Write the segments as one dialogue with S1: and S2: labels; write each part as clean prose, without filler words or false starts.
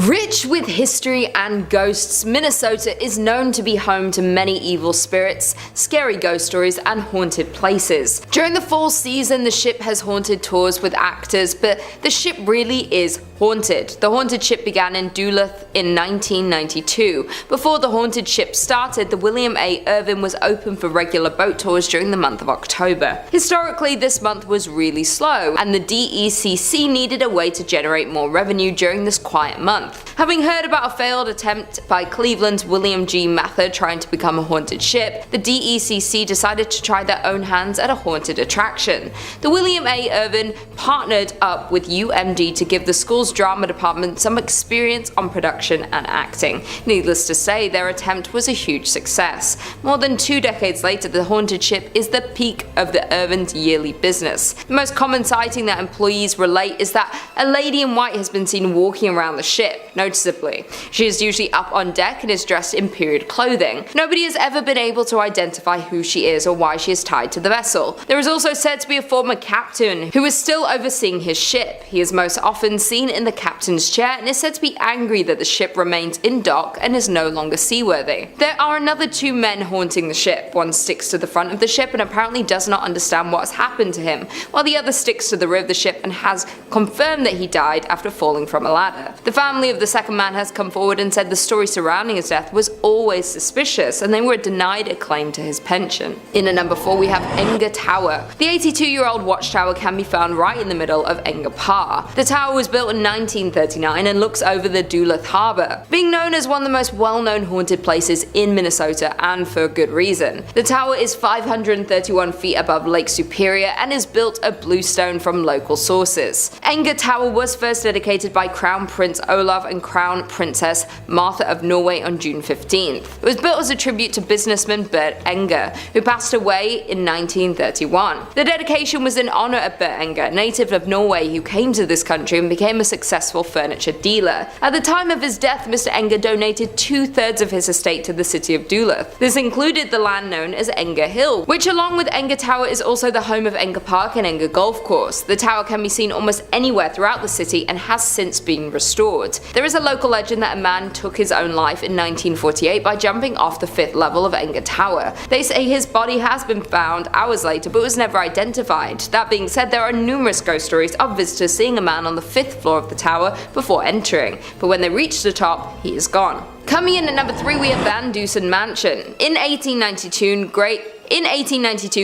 S1: Rich with history and ghosts, Minnesota is known to be home to many evil spirits, scary ghost stories, and haunted places. During the fall season, the ship has haunted tours with actors, but the ship really is haunted. The haunted ship began in Duluth in 1992. Before the haunted ship started, the William A. Irvin was open for regular boat tours during the month of October. Historically, this month was really slow, and the DECC needed a way to generate more revenue during this quiet month. Having heard about a failed attempt by Cleveland's William G. Mather trying to become a haunted ship, the DECC decided to try their own hands at a haunted attraction. The William A. Irvin partnered up with UMD to give the school's drama department some experience on production and acting. Needless to say, their attempt was a huge success. More than 2 decades later, the haunted ship is the peak of the Irvin's yearly business. The most common sighting that employees relate is that a lady in white has been seen walking around the ship. Noticeably, she is usually up on deck and is dressed in period clothing. Nobody has ever been able to identify who she is or why she is tied to the vessel. There is also said to be a former captain who is still overseeing his ship. He is most often seen in the captain's chair and is said to be angry that the ship remains in dock and is no longer seaworthy. There are another 2 men haunting the ship. One sticks to the front of the ship and apparently does not understand what has happened to him, while the other sticks to the rear of the ship and has confirmed that he died after falling from a ladder. The family of the second man has come forward and said the story surrounding his death was always suspicious and they were denied a claim to his pension. In at number 4 we have Enger Tower. The 82-year-old watchtower can be found right in the middle of Enger Park. The tower was built in 1939 and looks over the Duluth Harbor, being known as one of the most well-known haunted places in Minnesota, and for good reason. The tower is 531 feet above Lake Superior and is built of bluestone from local sources. Enger Tower was first dedicated by Crown Prince Olav and Crown Princess Martha of Norway on June 15th. It was built as a tribute to businessman Bert Enger, who passed away in 1931. The dedication was in honor of Bert Enger, a native of Norway who came to this country and became a successful furniture dealer. At the time of his death, Mr. Enger donated 2/3 of his estate to the city of Duluth. This included the land known as Enger Hill, which along with Enger Tower is also the home of Enger Park and Enger Golf Course. The tower can be seen almost anywhere throughout the city and has since been restored. There is a local legend that a man took his own life in 1948 by jumping off the 5th level of Enger Tower. They say his body has been found hours later but was never identified. That being said, there are numerous ghost stories of visitors seeing a man on the 5th floor of the tower before entering, but when they reach the top, he is gone. Coming in at number 3 we have Van Dusen Mansion. In 1892,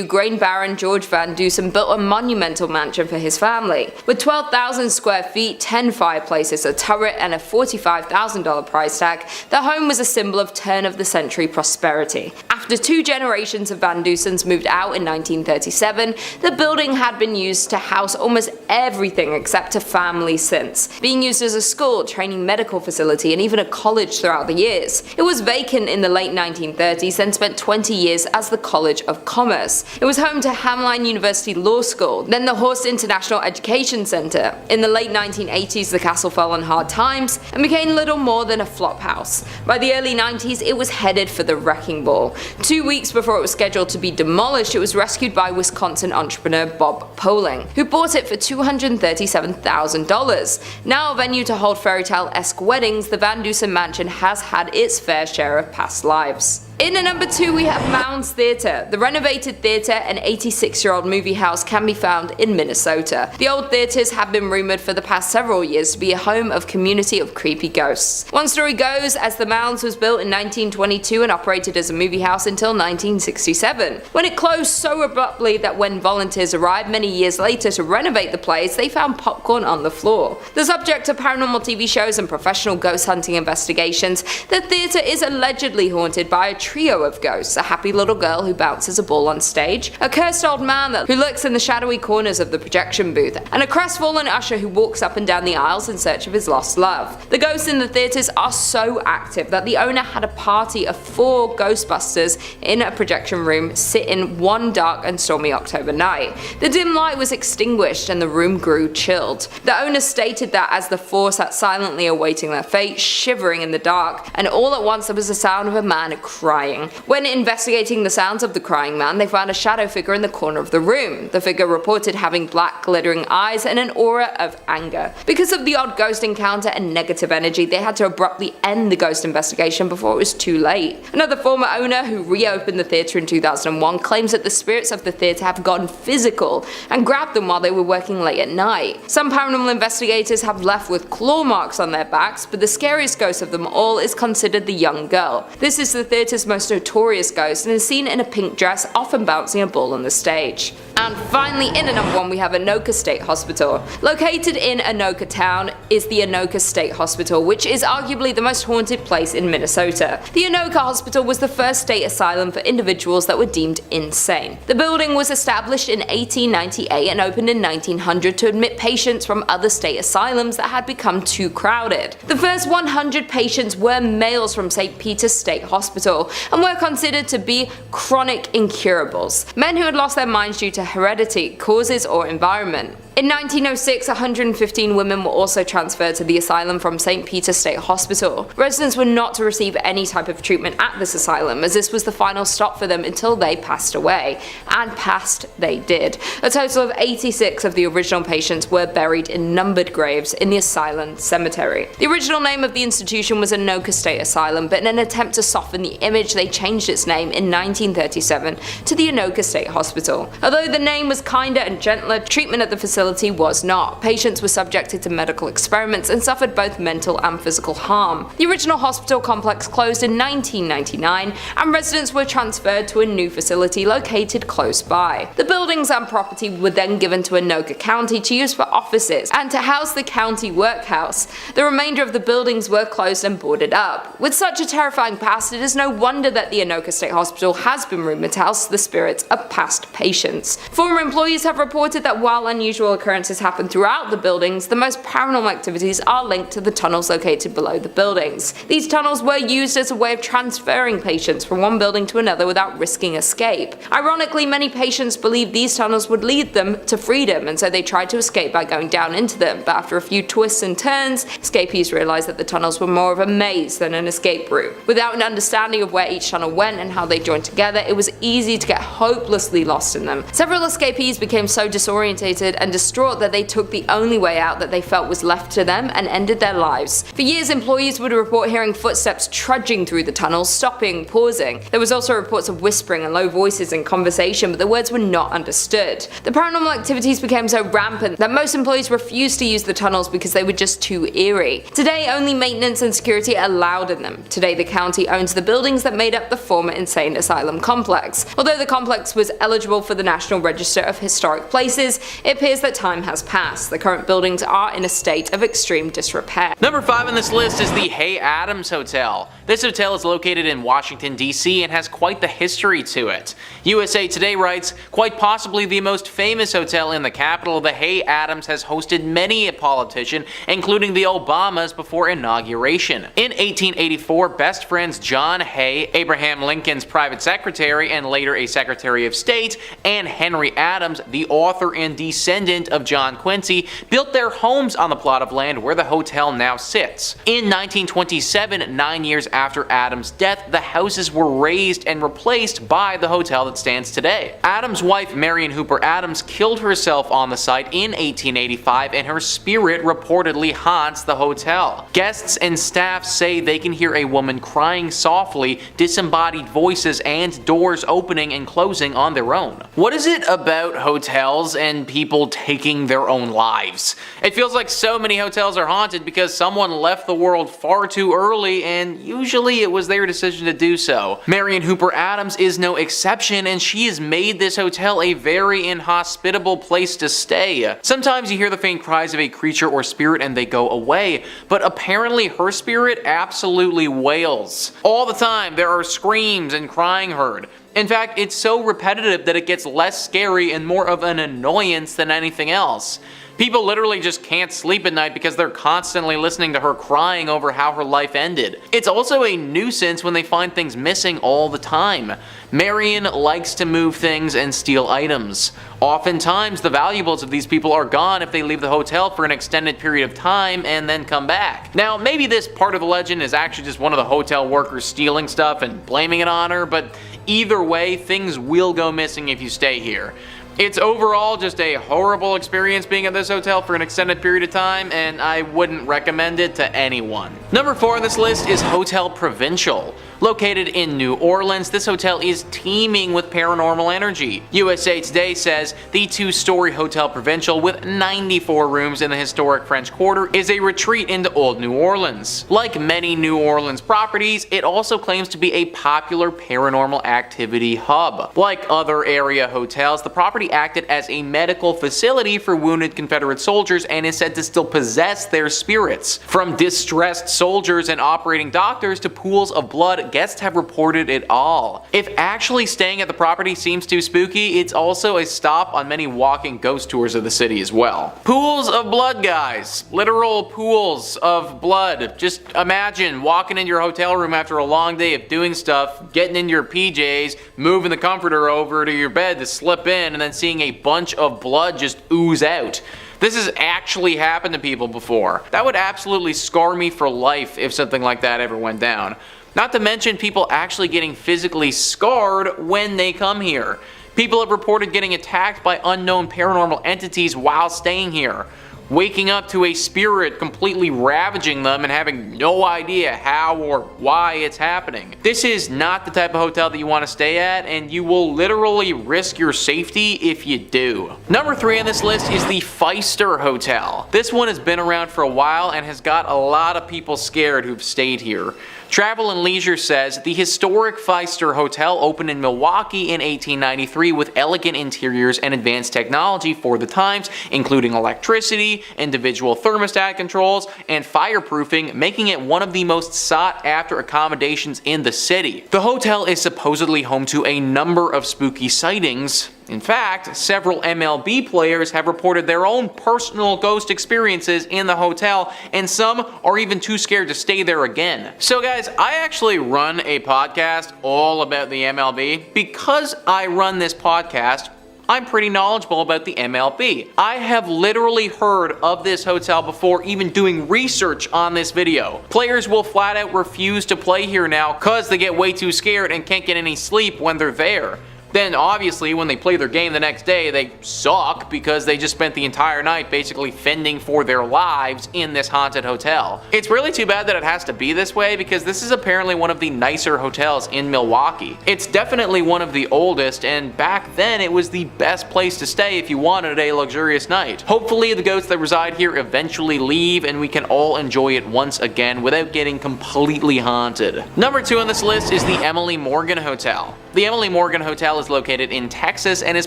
S1: grain baron George Van Dusen built a monumental mansion for his family. With 12,000 square feet, 10 fireplaces, a turret, and a $45,000 price tag, the home was a symbol of turn-of-the-century prosperity. After 2 generations of Van Dusens moved out in 1937, the building had been used to house almost everything except a family since, being used as a school, training medical facility, and even a college throughout the years. It was vacant in the late 1930s and spent 20 years as the College of Commerce. It was home to Hamline University Law School, then the Horst International Education Center. In the late 1980s, the castle fell on hard times and became little more than a flop house. By the early 90s, it was headed for the wrecking ball. 2 weeks before it was scheduled to be demolished, it was rescued by Wisconsin entrepreneur Bob Poling, who bought it for $237,000. Now a venue to hold fairytale-esque weddings, the Van Dusen Mansion has had its fair share of past lives. In at number 2 we have Mounds Theatre. The renovated theatre, an 86-year-old movie house, can be found in Minnesota. The old theatres have been rumoured for the past several years to be a home of community of creepy ghosts. One story goes as the Mounds was built in 1922 and operated as a movie house until 1967, when it closed so abruptly that when volunteers arrived many years later to renovate the place, they found popcorn on the floor. The subject of paranormal TV shows and professional ghost hunting investigations, the theatre is allegedly haunted by a trio of ghosts: a happy little girl who bounces a ball on stage, a cursed old man who lurks in the shadowy corners of the projection booth, and a crestfallen usher who walks up and down the aisles in search of his lost love. The ghosts in the theatres are so active that the owner had a party of 4 Ghostbusters in a projection room sit in one dark and stormy October night. The dim light was extinguished and the room grew chilled. The owner stated that as the 4 sat silently awaiting their fate, shivering in the dark, and all at once there was the sound of a man crying crying. When investigating the sounds of the crying man, they found a shadow figure in the corner of the room. The figure reported having black glittering eyes and an aura of anger. Because of the odd ghost encounter and negative energy, they had to abruptly end the ghost investigation before it was too late. Another former owner who reopened the theatre in 2001 claims that the spirits of the theatre have gotten physical and grabbed them while they were working late at night. Some paranormal investigators have left with claw marks on their backs, but the scariest ghost of them all is considered the young girl. This is the theatre's most notorious ghost and is seen in a pink dress, often bouncing a ball on the stage. And finally, in at number 1 we have Anoka State Hospital. Located in Anoka town is the Anoka State Hospital, which is arguably the most haunted place in Minnesota. The Anoka Hospital was the first state asylum for individuals that were deemed insane. The building was established in 1898 and opened in 1900 to admit patients from other state asylums that had become too crowded. The first 100 patients were males from St. Peter's State Hospital and were considered to be chronic incurables, men who had lost their minds due to heredity, causes, or environment. In 1906, 115 women were also transferred to the asylum from St. Peter's State Hospital. Residents were not to receive any type of treatment at this asylum, as this was the final stop for them until they passed away. And passed they did. A total of 86 of the original patients were buried in numbered graves in the asylum cemetery. The original name of the institution was Anoka State Asylum, but in an attempt to soften the image, they changed its name in 1937 to the Anoka State Hospital. Although the name was kinder and gentler, treatment at the facility was not. Patients were subjected to medical experiments and suffered both mental and physical harm. The original hospital complex closed in 1999 and residents were transferred to a new facility located close by. The buildings and property were then given to Anoka County to use for offices and to house the county workhouse. The remainder of the buildings were closed and boarded up. With such a terrifying past, it is no wonder that the Anoka State Hospital has been rumored to house the spirits of past patients. Former employees have reported that while unusual occurrences happen throughout the buildings, the most paranormal activities are linked to the tunnels located below the buildings. These tunnels were used as a way of transferring patients from one building to another without risking escape. Ironically, many patients believed these tunnels would lead them to freedom, and so they tried to escape by going down into them, but after a few twists and turns, escapees realized that the tunnels were more of a maze than an escape route. Without an understanding of where each tunnel went and how they joined together, it was easy to get hopelessly lost in them. Several escapees became so disorientated and distraught that they took the only way out that they felt was left to them and ended their lives. For years, employees would report hearing footsteps trudging through the tunnels, stopping, pausing. There was also reports of whispering and low voices in conversation, but the words were not understood. The paranormal activities became so rampant that most employees refused to use the tunnels because they were just too eerie. Today, only maintenance and security are allowed in them. Today, the county owns the buildings that made up the former insane asylum complex. Although the complex was eligible for the National Register of Historic Places, it appears that time has passed. The current buildings are in a state of extreme disrepair.
S2: Number 5 on this list is the Hay Adams Hotel. This hotel is located in Washington, D.C. and has quite the history to it. USA Today writes, quite possibly the most famous hotel in the capital, the Hay Adams has hosted many a politician, including the Obamas before inauguration. In 1884, best friends John Hay, Abraham Lincoln's private secretary and later a Secretary of State, and Henry Adams, the author and descendant of John Quincy, built their homes on the plot of land where the hotel now sits. In 1927, 9 years after Adams' death, the houses were razed and replaced by the hotel that stands today. Adams' wife, Marion Hooper Adams, killed herself on the site in 1885 and her spirit reportedly haunts the hotel. Guests and staff say they can hear a woman crying softly, disembodied voices, and doors opening and closing on their own. What is it about hotels and people taking their own lives? It feels like so many hotels are haunted because someone left the world far too early, and usually it was their decision to do so. Marion Hooper Adams is no exception, and she has made this hotel a very inhospitable place to stay. Sometimes you hear the faint cries of a creature or spirit and they go away, but apparently her spirit absolutely wails. All the time there are screams and crying heard. In fact, it's so repetitive that it gets less scary and more of an annoyance than anything else. People literally just can't sleep at night because they're constantly listening to her crying over how her life ended. It's also a nuisance when they find things missing all the time. Marion likes to move things and steal items. Oftentimes, the valuables of these people are gone if they leave the hotel for an extended period of time and then come back. Now, maybe this part of the legend is actually just one of the hotel workers stealing stuff and blaming it on her, but either way, things will go missing if you stay here. It's overall just a horrible experience being at this hotel for an extended period of time, and I wouldn't recommend it to anyone. Number 4 on this list is Hotel Provincial. Located in New Orleans, this hotel is teeming with paranormal energy. USA Today says the 2-story Hotel Provincial with 94 rooms in the historic French Quarter is a retreat into old New Orleans. Like many New Orleans properties, it also claims to be a popular paranormal activity hub. Like other area hotels, the property acted as a medical facility for wounded Confederate soldiers and is said to still possess their spirits. From distressed soldiers and operating doctors to pools of blood, guests have reported it all. If actually staying at the property seems too spooky, it's also a stop on many walking ghost tours of the city as well. Pools of blood, guys. Literal pools of blood. Just imagine walking into your hotel room after a long day of doing stuff, getting in your PJs, moving the comforter over to your bed to slip in, and then seeing a bunch of blood just ooze out. This has actually happened to people before. That would absolutely scar me for life if something like that ever went down. Not to mention people actually getting physically scarred when they come here. People have reported getting attacked by unknown paranormal entities while staying here, waking up to a spirit completely ravaging them and having no idea how or why it's happening. This is not the type of hotel that you want to stay at, and you will literally risk your safety if you do. Number 3 on this list is the Pfister Hotel. This one has been around for a while and has got a lot of people scared who've stayed here. Travel and Leisure says the historic Pfister Hotel opened in Milwaukee in 1893 with elegant interiors and advanced technology for the times, including electricity, individual thermostat controls, and fireproofing, making it one of the most sought-after accommodations in the city. The hotel is supposedly home to a number of spooky sightings. In fact, several MLB players have reported their own personal ghost experiences in the hotel, and some are even too scared to stay there again. So guys, I actually run a podcast all about the MLB. Because I run this podcast, I'm pretty knowledgeable about the MLB. I have literally heard of this hotel before even doing research on this video. Players will flat out refuse to play here now because they get way too scared and can't get any sleep when they're there. Then obviously when they play their game the next day, they suck because they just spent the entire night basically fending for their lives in this haunted hotel. It's really too bad that it has to be this way because this is apparently one of the nicer hotels in Milwaukee. It's definitely one of the oldest, and back then it was the best place to stay if you wanted a luxurious night. Hopefully the ghosts that reside here eventually leave and we can all enjoy it once again without getting completely haunted. Number 2 on this list is the Emily Morgan Hotel. The Emily Morgan Hotel is located in Texas and is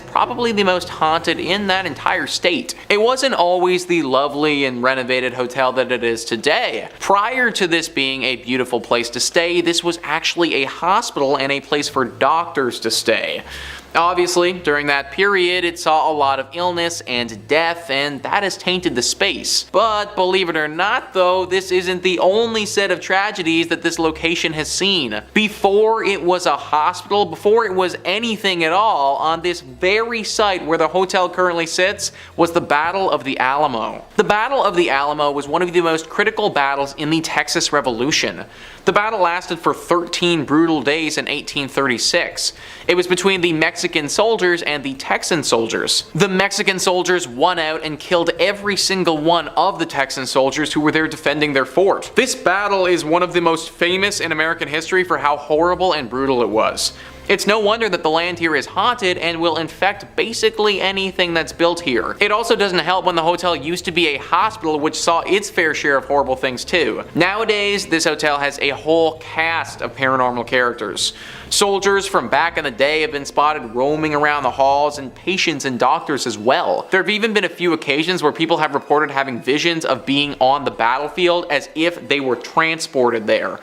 S2: probably the most haunted in that entire state. It wasn't always the lovely and renovated hotel that it is today. Prior to this being a beautiful place to stay, this was actually a hospital and a place for doctors to stay. Obviously, during that period, it saw a lot of illness and death, and that has tainted the space. But believe it or not though, this isn't the only set of tragedies that this location has seen. Before it was a hospital, before it was anything at all, on this very site where the hotel currently sits, was the Battle of the Alamo. The Battle of the Alamo was one of the most critical battles in the Texas Revolution. The battle lasted for 13 brutal days in 1836. It was between the Mexican soldiers and the Texan soldiers. The Mexican soldiers won out and killed every single one of the Texan soldiers who were there defending their fort. This battle is one of the most famous in American history for how horrible and brutal it was. It's no wonder that the land here is haunted and will infect basically anything that's built here. It also doesn't help when the hotel used to be a hospital which saw its fair share of horrible things too. Nowadays, this hotel has a whole cast of paranormal characters. Soldiers from back in the day have been spotted roaming around the halls, and patients and doctors as well. There have even been a few occasions where people have reported having visions of being on the battlefield as if they were transported there.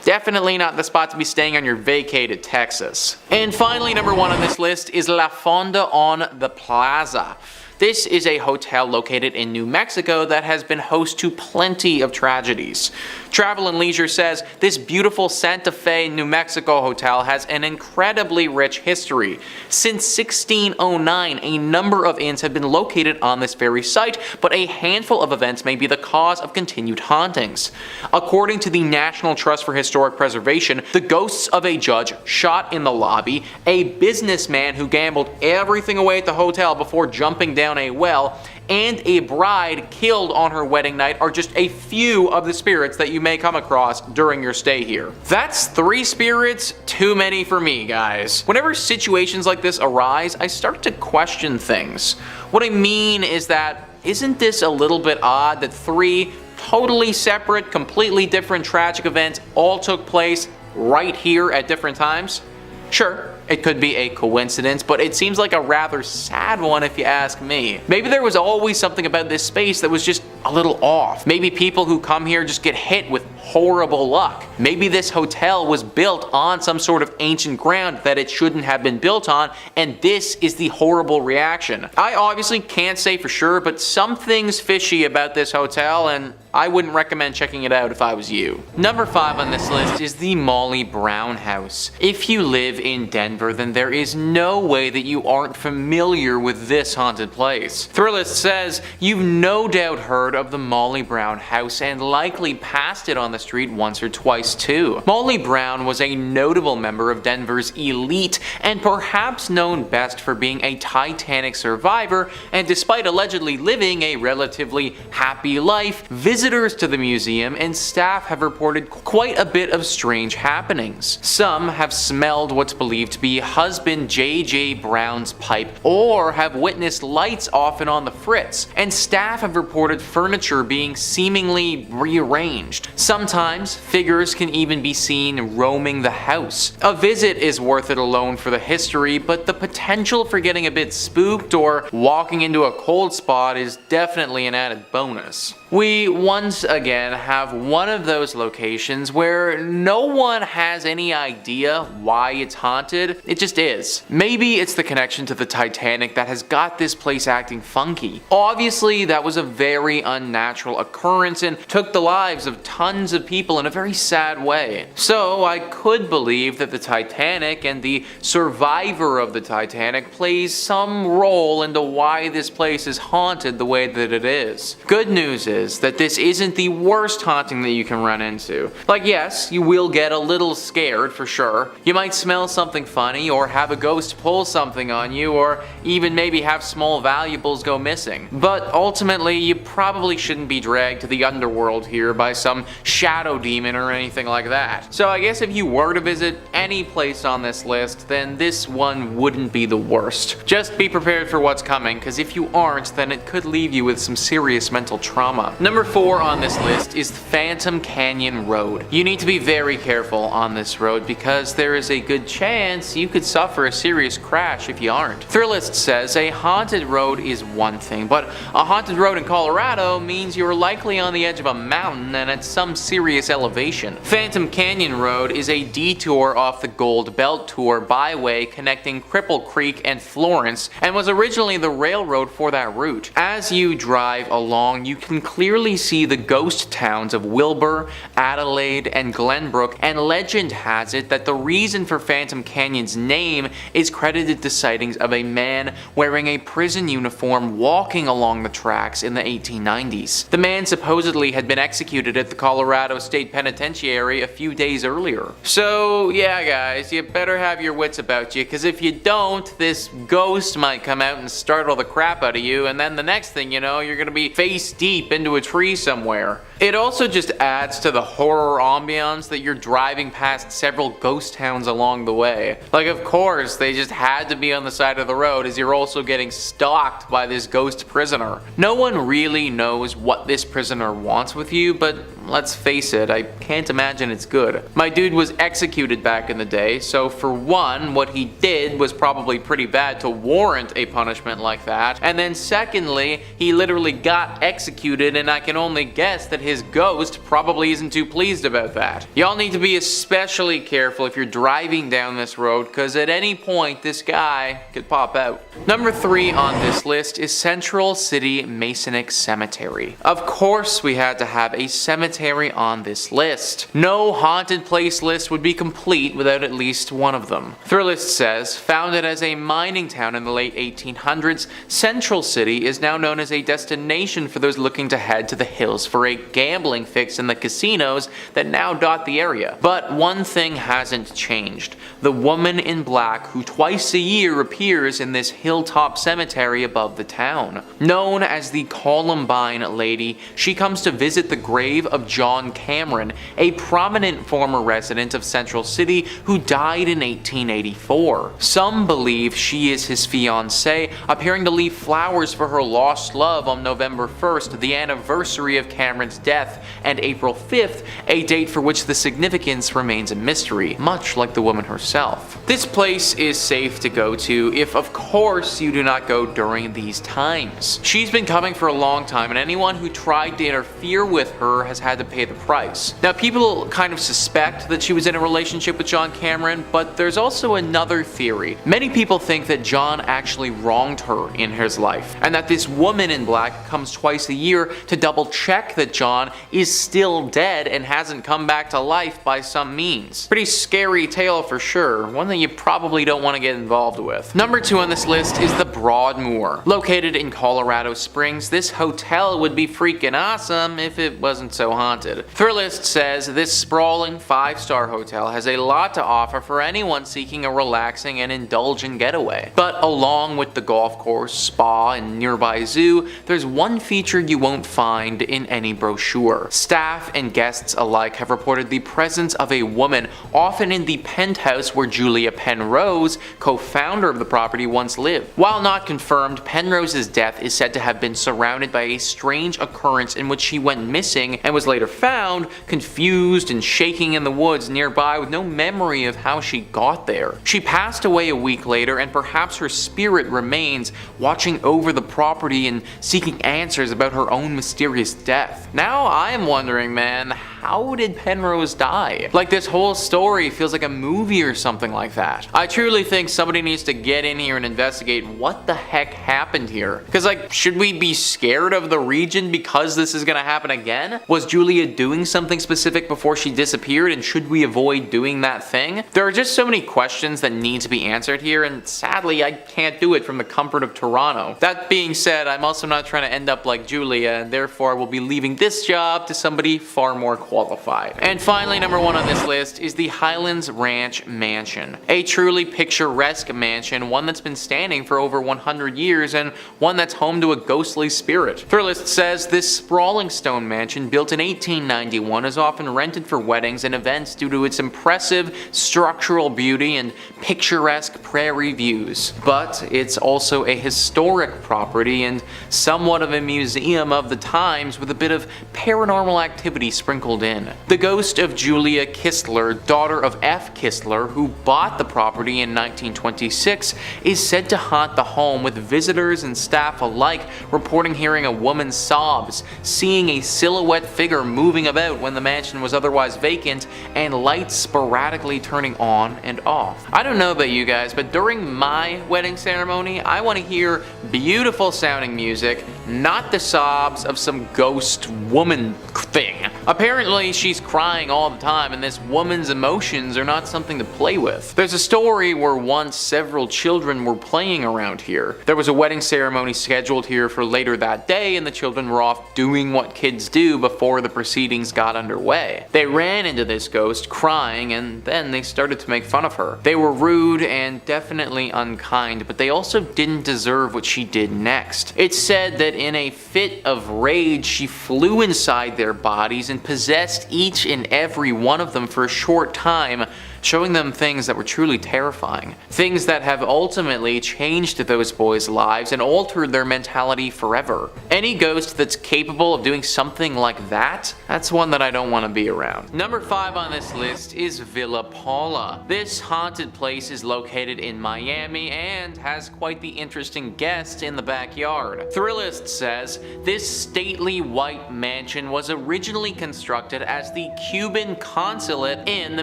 S2: Definitely not the spot to be staying on your vacay to Texas. And finally, number 1 on this list is La Fonda on the Plaza. This is a hotel located in New Mexico that has been host to plenty of tragedies. Travel and Leisure says this beautiful Santa Fe, New Mexico hotel has an incredibly rich history. Since 1609, a number of inns have been located on this very site, but a handful of events may be the cause of continued hauntings. According to the National Trust for Historic Preservation, the ghosts of a judge shot in the lobby, a businessman who gambled everything away at the hotel before jumping down a well, and a bride killed on her wedding night are just a few of the spirits that you may come across during your stay here. That's 3 spirits too many for me, guys. Whenever situations like this arise, I start to question things. What I mean is that, isn't this a little bit odd that 3 totally separate, completely different tragic events all took place right here at different times? Sure, it could be a coincidence, but it seems like a rather sad one if you ask me. Maybe there was always something about this space that was just a little off. Maybe people who come here just get hit with horrible luck. Maybe this hotel was built on some sort of ancient ground that it shouldn't have been built on, and this is the horrible reaction. I obviously can't say for sure, but something's fishy about this hotel, and I wouldn't recommend checking it out if I was you. Number 5 on this list is the Molly Brown House. If you live in Denver, then there is no way that you aren't familiar with this haunted place. Thrillist says you've no doubt heard of the Molly Brown House and likely passed it on the street once or twice too. Molly Brown was a notable member of Denver's elite and perhaps known best for being a Titanic survivor, and despite allegedly living a relatively happy life, visitors to the museum and staff have reported quite a bit of strange happenings. Some have smelled what's believed to be husband J.J. Brown's pipe, or have witnessed lights off and on the fritz, and staff have reported furniture being seemingly rearranged. Sometimes figures can even be seen roaming the house. A visit is worth it alone for the history, but the potential for getting a bit spooked or walking into a cold spot is definitely an added bonus. We once again have one of those locations where no one has any idea why it's haunted, it just is. Maybe it's the connection to the Titanic that has got this place acting funky. Obviously, that was a very unnatural occurrence and took the lives of tons of people in a very sad way. So I could believe that the Titanic and the survivor of the Titanic plays some role into why this place is haunted the way that it is. Good news is that this isn't the worst haunting that you can run into. Like, yes, you will get a little scared for sure. You might smell something funny, or have a ghost pull something on you, or even maybe have small valuables go missing. But ultimately, you probably shouldn't be dragged to the underworld here by some shadow demon or anything like that. So I guess if you were to visit any place on this list, then this one wouldn't be the worst. Just be prepared for what's coming, because if you aren't, then it could leave you with some serious mental trauma. Number 4 on this list is Phantom Canyon Road. You need to be very careful on this road because there is a good chance you could suffer a serious crash if you aren't. Thrillist says a haunted road is one thing, but a haunted road in Colorado means you're likely on the edge of a mountain and at some serious elevation. Phantom Canyon Road is a detour off the Gold Belt Tour byway connecting Cripple Creek and Florence, and was originally the railroad for that route. As you drive along, you can clearly see the ghost towns of Wilbur, Adelaide, and Glenbrook, and legend has it that the reason for Phantom Canyon's name is credited to sightings of a man wearing a prison uniform walking along the tracks in the 1890s. The man supposedly had been executed at the Colorado State Penitentiary a few days earlier. So yeah guys, you better have your wits about you, because if you don't, this ghost might come out and startle the crap out of you, and then the next thing you know, you're gonna be face deep into a tree somewhere. It also just adds to the horror ambiance that you're driving past several ghost towns along the way. Like, of course, they just had to be on the side of the road as you're also getting stalked by this ghost prisoner. No one really knows what this prisoner wants with you, but let's face it, I can't imagine it's good. My dude was executed back in the day, so for one, what he did was probably pretty bad to warrant a punishment like that, and then secondly, he literally got executed, and I can only guess that his ghost probably isn't too pleased about that. Y'all need to be especially careful if you're driving down this road, because at any point this guy could pop out. Number 3 on this list is Central City Masonic Cemetery. Of course we had to have a cemetery on this list. No haunted place list would be complete without at least one of them. Thrillist says, founded as a mining town in the late 1800s, Central City is now known as a destination for those looking to head to the hills for a gambling fix in the casinos that now dot the area. But one thing hasn't changed. The woman in black who twice a year appears in this hilltop cemetery above the town. Known as the Columbine Lady, she comes to visit the grave of John Cameron, a prominent former resident of Central City who died in 1884. Some believe she is his fiancée, appearing to leave flowers for her lost love on November 1st, the anniversary of Cameron's death, and April 5th, a date for which the significance remains a mystery, much like the woman herself. This place is safe to go to if, of course, you do not go during these times. She's been coming for a long time, and anyone who tried to interfere with her has had to pay the price. Now, people kind of suspect that she was in a relationship with John Cameron, but there's also another theory. Many people think that John actually wronged her in his life, and that this woman in black comes twice a year to double check that John is still dead and hasn't come back to life by some means. Pretty scary tale for sure, one that you probably don't want to get involved with. Number 2 on this list is the Broadmoor. Located in Colorado Springs, this hotel would be freaking awesome if it wasn't so haunted. Thrillist says this sprawling 5-star hotel has a lot to offer for anyone seeking a relaxing and indulgent getaway. But along with the golf course, spa, and nearby zoo, there's one feature you won't find in any brochure. Staff and guests alike have reported the presence of a woman, often in the penthouse where Julia Penrose, co-founder of the property, once lived. While not confirmed, Penrose's death is said to have been surrounded by a strange occurrence in which she went missing and was later found, confused and shaking in the woods nearby with no memory of how she got there. She passed away a week later, and perhaps her spirit remains, watching over the property and seeking answers about her own mysterious death. Now I am wondering, man, how did Penrose die? Like, this whole story feels like a movie or something like that. I truly think somebody needs to get in here and investigate what the heck happened here. Because, like, should we be scared of the region because this is gonna happen again? Was Julia doing something specific before she disappeared, and should we avoid doing that thing? There are just so many questions that need to be answered here, and sadly I can't do it from the comfort of Toronto. That being said, I'm also not trying to end up like Julia, and therefore will be leaving this job to somebody far more qualified. And finally, number 1 on this list is the Highlands Ranch Mansion. A truly picturesque mansion, one that's been standing for over 100 years and one that's home to a ghostly spirit. Thrillist says this sprawling stone mansion, built in 1891, is often rented for weddings and events due to its impressive structural beauty and picturesque prairie views. But it's also a historic property and somewhat of a museum of the times, with a bit of paranormal activity sprinkled in. The ghost of Julia Kistler, daughter of F. Kistler, who bought the property in 1926, is said to haunt the home, with visitors and staff alike reporting hearing a woman's sobs, seeing a silhouette figure moving about when the mansion was otherwise vacant, and lights sporadically turning on and off. I don't know about you guys, but during my wedding ceremony, I want to hear beautiful sounding music, not the sobs of some ghost woman thing. Apparently she's crying all the time, and this woman's emotions are not something to play with. There's a story where once several children were playing around here. There was a wedding ceremony scheduled here for later that day, and the children were off doing what kids do before the proceedings got underway. They ran into this ghost crying, and then they started to make fun of her. They were rude and definitely unkind, but they also didn't deserve what she did next. It's said that in a fit of rage, she flew inside their bodies and possessed each and every one of them for a short time, showing them things that were truly terrifying. Things that have ultimately changed those boys' lives and altered their mentality forever. Any ghost that's capable of doing something like that, that's one that I don't want to be around. Number 5 on this list is Villa Paula. This haunted place is located in Miami and has quite the interesting guest in the backyard. Thrillist says, this stately white mansion was originally constructed as the Cuban consulate in the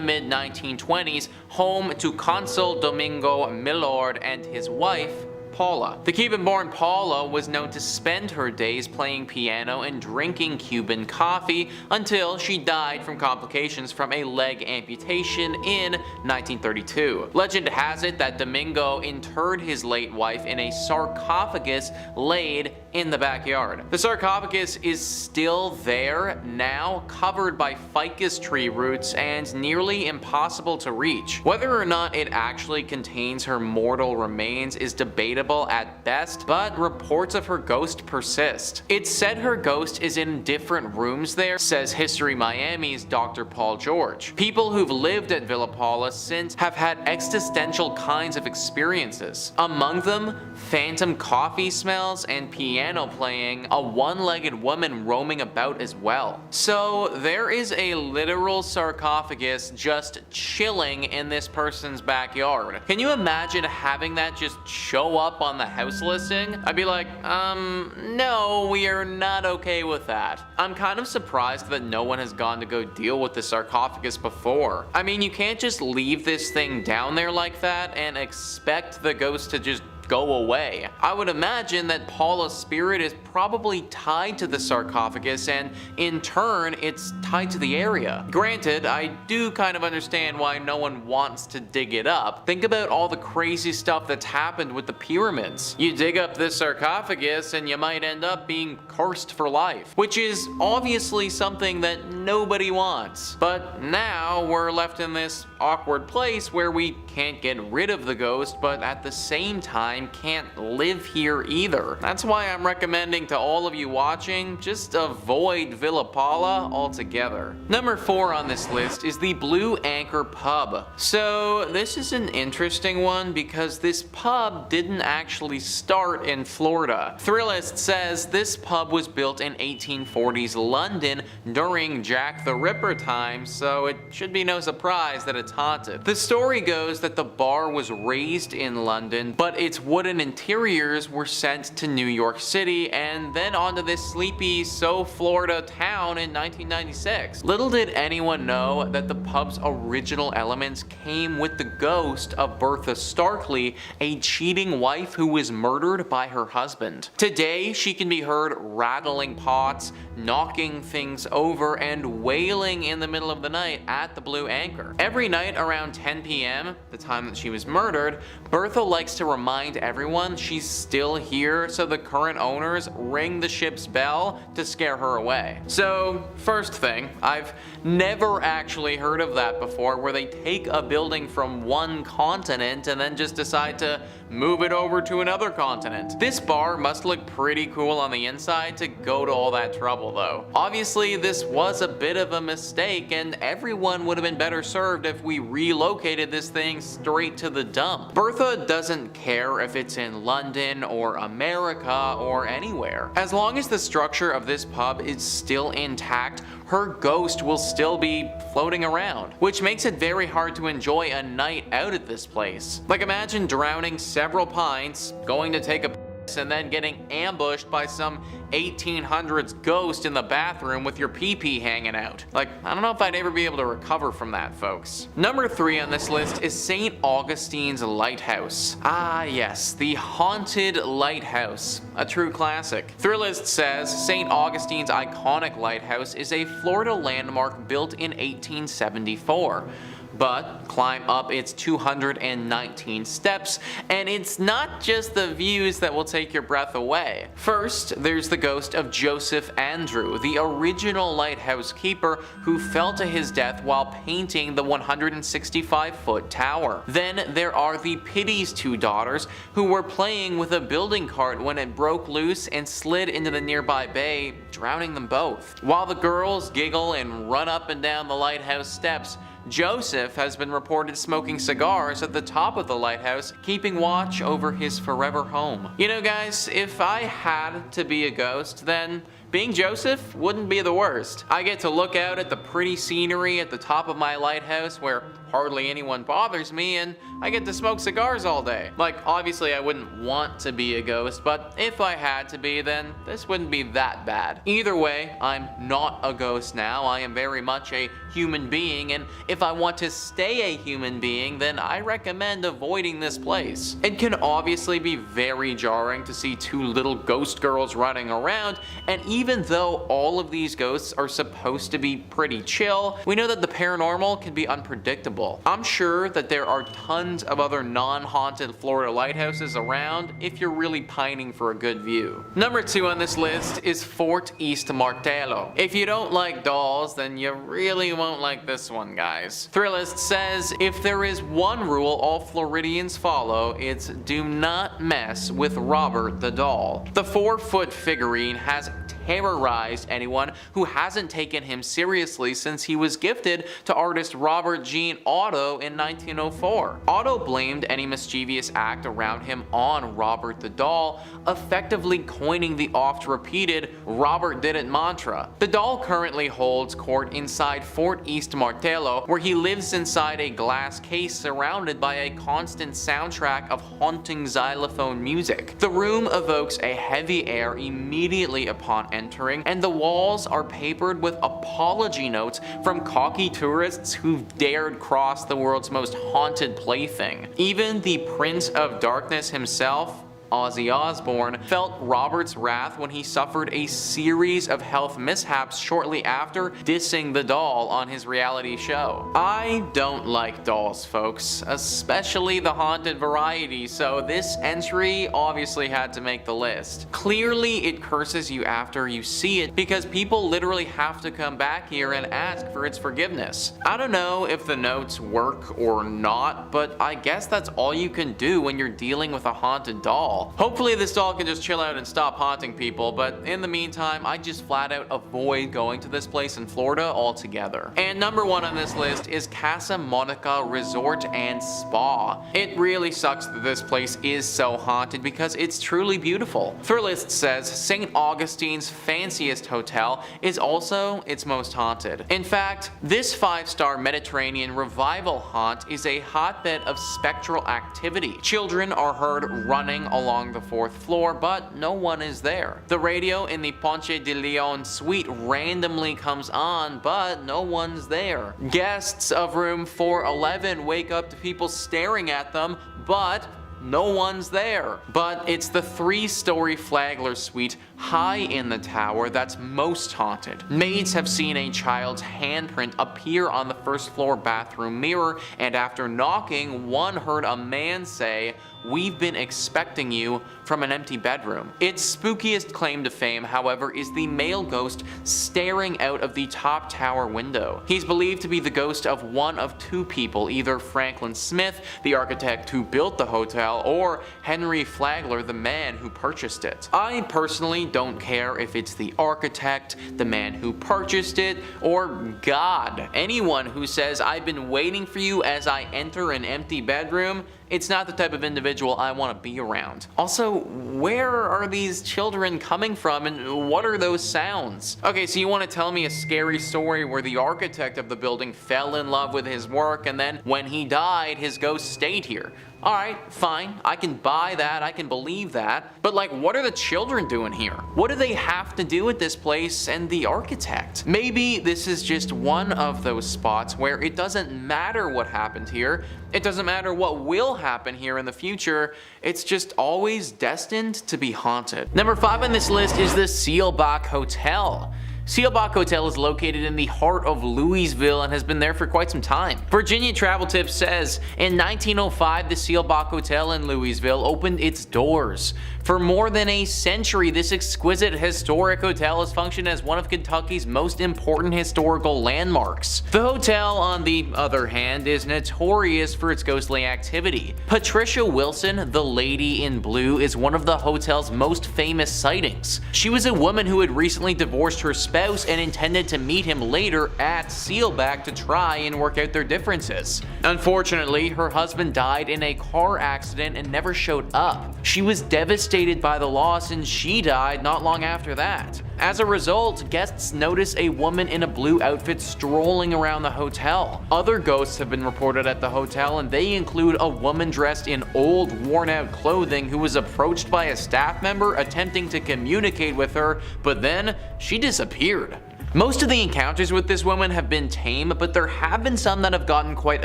S2: mid-1920s, home to Consul Domingo Millard and his wife, Paula. The Cuban-born Paula was known to spend her days playing piano and drinking Cuban coffee until she died from complications from a leg amputation in 1932. Legend has it that Domingo interred his late wife in a sarcophagus laid in the backyard. The sarcophagus is still there now, covered by ficus tree roots and nearly impossible to reach. Whether or not it actually contains her mortal remains is debatable at best, but reports of her ghost persist. It's said her ghost is in different rooms there, says History Miami's Dr. Paul George. People who've lived at Villa Paula since have had existential kinds of experiences. Among them, phantom coffee smells and piano playing, a one-legged woman roaming about as well. So there is a literal sarcophagus just chilling in this person's backyard. Can you imagine having that just show up on the house listing? I'd be like, no, we are not okay with that. I'm kind of surprised that no one has gone to go deal with the sarcophagus before. I mean, you can't just leave this thing down there like that and expect the ghost to just go away. I would imagine that Paula's spirit is probably tied to the sarcophagus, and in turn it's tied to the area. Granted, I do kind of understand why no one wants to dig it up. Think about all the crazy stuff that's happened with the pyramids. You dig up this sarcophagus and you might end up being cursed for life, which is obviously something that nobody wants. But now we're left in this awkward place where we can't get rid of the ghost, but at the same time can't live here either. That's why I'm recommending to all of you watching, just avoid Villa Paula altogether. Number 4 on this list is the Blue Anchor Pub. So this is an interesting one because this pub didn't actually start in Florida. Thrillist says this pub was built in 1840s London during Jack the Ripper times, so it should be no surprise that it's haunted. The story goes that the bar was raised in London, but its wooden interiors were sent to New York City and then onto this sleepy Florida town in 1996. Little did anyone know that the pub's original elements came with the ghost of Bertha Starkley, a cheating wife who was murdered by her husband. Today, she can be heard rattling pots, knocking things over, and wailing in the middle of the night at the Blue Anchor. Every night around 10 p.m., the time that she was murdered, Bertha likes to remind everyone she's still here, so the current owners ring the ship's bell to scare her away. So, first thing, I've never actually heard of that before, where they take a building from one continent and then just decide to move it over to another continent. This bar must look pretty cool on the inside to go to all that trouble though. Obviously, this was a bit of a mistake and everyone would have been better served if we relocated this thing straight to the dump. Bertha doesn't care if it's in London or America or anywhere. As long as the structure of this pub is still intact, her ghost will still be floating around, which makes it very hard to enjoy a night out at this place. Like, imagine drowning several pints, going to take a piss, and then getting ambushed by some 1800s ghost in the bathroom with your pee-pee hanging out. Like, I don't know if I'd ever be able to recover from that, folks. Number 3 on this list is St. Augustine's Lighthouse. Ah yes, the haunted lighthouse, a true classic. Thrillist says St. Augustine's iconic lighthouse is a Florida landmark built in 1874. But climb up its 219 steps, and it's not just the views that will take your breath away. First, there's the ghost of Joseph Andrew, the original lighthouse keeper who fell to his death while painting the 165-foot tower. Then there are the Pity's 2 daughters who were playing with a building cart when it broke loose and slid into the nearby bay, drowning them both. While the girls giggle and run up and down the lighthouse steps, Joseph has been reported smoking cigars at the top of the lighthouse, keeping watch over his forever home. You know guys, if I had to be a ghost, then being Joseph wouldn't be the worst. I get to look out at the pretty scenery at the top of my lighthouse where hardly anyone bothers me, and I get to smoke cigars all day. Like, obviously I wouldn't want to be a ghost, but if I had to be, then this wouldn't be that bad. Either way, I'm not a ghost now. I am very much a human being, and if I want to stay a human being, then I recommend avoiding this place. It can obviously be very jarring to see two little ghost girls running around, and even though all of these ghosts are supposed to be pretty chill, we know that the paranormal can be unpredictable. I'm sure that there are tons of other non-haunted Florida lighthouses around if you're really pining for a good view. Number 2 on this list is Fort East Martello. If you don't like dolls, then you really won't like this one, guys. Thrillist says, if there is one rule all Floridians follow, it's do not mess with Robert the doll. The 4-foot figurine has terrorized anyone who hasn't taken him seriously since he was gifted to artist Robert Jean Otto in 1904. Otto blamed any mischievous act around him on Robert the doll, effectively coining the oft-repeated Robert did it mantra. The doll currently holds court inside Fort East Martello, where he lives inside a glass case surrounded by a constant soundtrack of haunting xylophone music. The room evokes a heavy air immediately upon entering, and the walls are papered with apology notes from cocky tourists who've dared cross the world's most haunted plaything. Even the Prince of Darkness himself, Ozzy Osbourne, felt Robert's wrath when he suffered a series of health mishaps shortly after dissing the doll on his reality show. I don't like dolls, folks, especially the haunted variety, so this entry obviously had to make the list. Clearly it curses you after you see it because people literally have to come back here and ask for its forgiveness. I don't know if the notes work or not, but I guess that's all you can do when you're dealing with a haunted doll. Hopefully this doll can just chill out and stop haunting people, but in the meantime, I just flat out avoid going to this place in Florida altogether. And number 1 on this list is Casa Monica Resort and Spa. It really sucks that this place is so haunted because it's truly beautiful. Thrillist says St. Augustine's fanciest hotel is also its most haunted. In fact, this 5-star Mediterranean revival haunt is a hotbed of spectral activity. Children are heard running along the 4th floor, but no one is there. The radio in the Ponce de Leon suite randomly comes on, but no one's there. Guests of room 411 wake up to people staring at them, but no one's there. But it's the 3-story Flagler suite high in the tower that's most haunted. Maids have seen a child's handprint appear on the 1st floor bathroom mirror, and after knocking, one heard a man say, "We've been expecting you," from an empty bedroom. Its spookiest claim to fame, however, is the male ghost staring out of the top tower window. He's believed to be the ghost of one of 2 people, either Franklin Smith, the architect who built the hotel, or Henry Flagler, the man who purchased it. I personally don't care if it's the architect, the man who purchased it, or God. Anyone who says, "I've been waiting for you as I enter an empty bedroom," it's not the type of individual I want to be around. Also, where are these children coming from and what are those sounds? Okay, so you want to tell me a scary story where the architect of the building fell in love with his work and then when he died, his ghost stayed here. Alright, fine, I can buy that, I can believe that, but like, what are the children doing here? What do they have to do with this place and the architect? Maybe this is just one of those spots where it doesn't matter what happened here, it doesn't matter what will happen here in the future, it's just always destined to be haunted. Number 5 on this list is the Seelbach Hotel. Seelbach Hotel is located in the heart of Louisville and has been there for quite some time. Virginia Travel Tips says, in 1905, the Seelbach Hotel in Louisville opened its doors. For more than a century, this exquisite historic hotel has functioned as one of Kentucky's most important historical landmarks. The hotel, on the other hand, is notorious for its ghostly activity. Patricia Wilson, the Lady in Blue, is one of the hotel's most famous sightings. She was a woman who had recently divorced her spouse and intended to meet him later at Seelbach to try and work out their differences. Unfortunately, her husband died in a car accident and never showed up. She was devastated by the loss and she died not long after that. As a result, guests notice a woman in a blue outfit strolling around the hotel. Other ghosts have been reported at the hotel, and they include a woman dressed in old, worn-out clothing who was approached by a staff member attempting to communicate with her, but then she disappeared. Most of the encounters with this woman have been tame, but there have been some that have gotten quite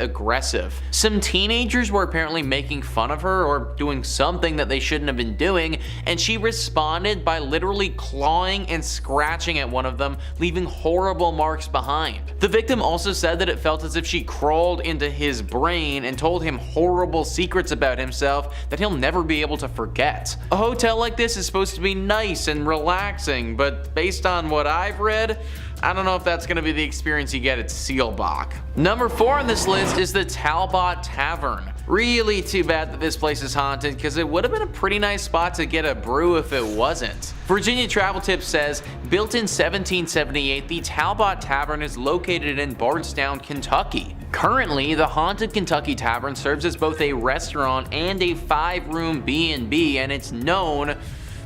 S2: aggressive. Some teenagers were apparently making fun of her or doing something that they shouldn't have been doing, and she responded by literally clawing and scratching at one of them, leaving horrible marks behind. The victim also said that it felt as if she crawled into his brain and told him horrible secrets about himself that he'll never be able to forget. A hotel like this is supposed to be nice and relaxing, but based on what I've read, I don't know if that's going to be the experience you get at Seelbach. Number 4 on this list is the Talbott Tavern. Really too bad that this place is haunted, because it would have been a pretty nice spot to get a brew if it wasn't. Virginia Travel Tips says, built in 1778, the Talbott Tavern is located in Bardstown, Kentucky. Currently, the Haunted Kentucky Tavern serves as both a restaurant and a 5-room B&B, and it's known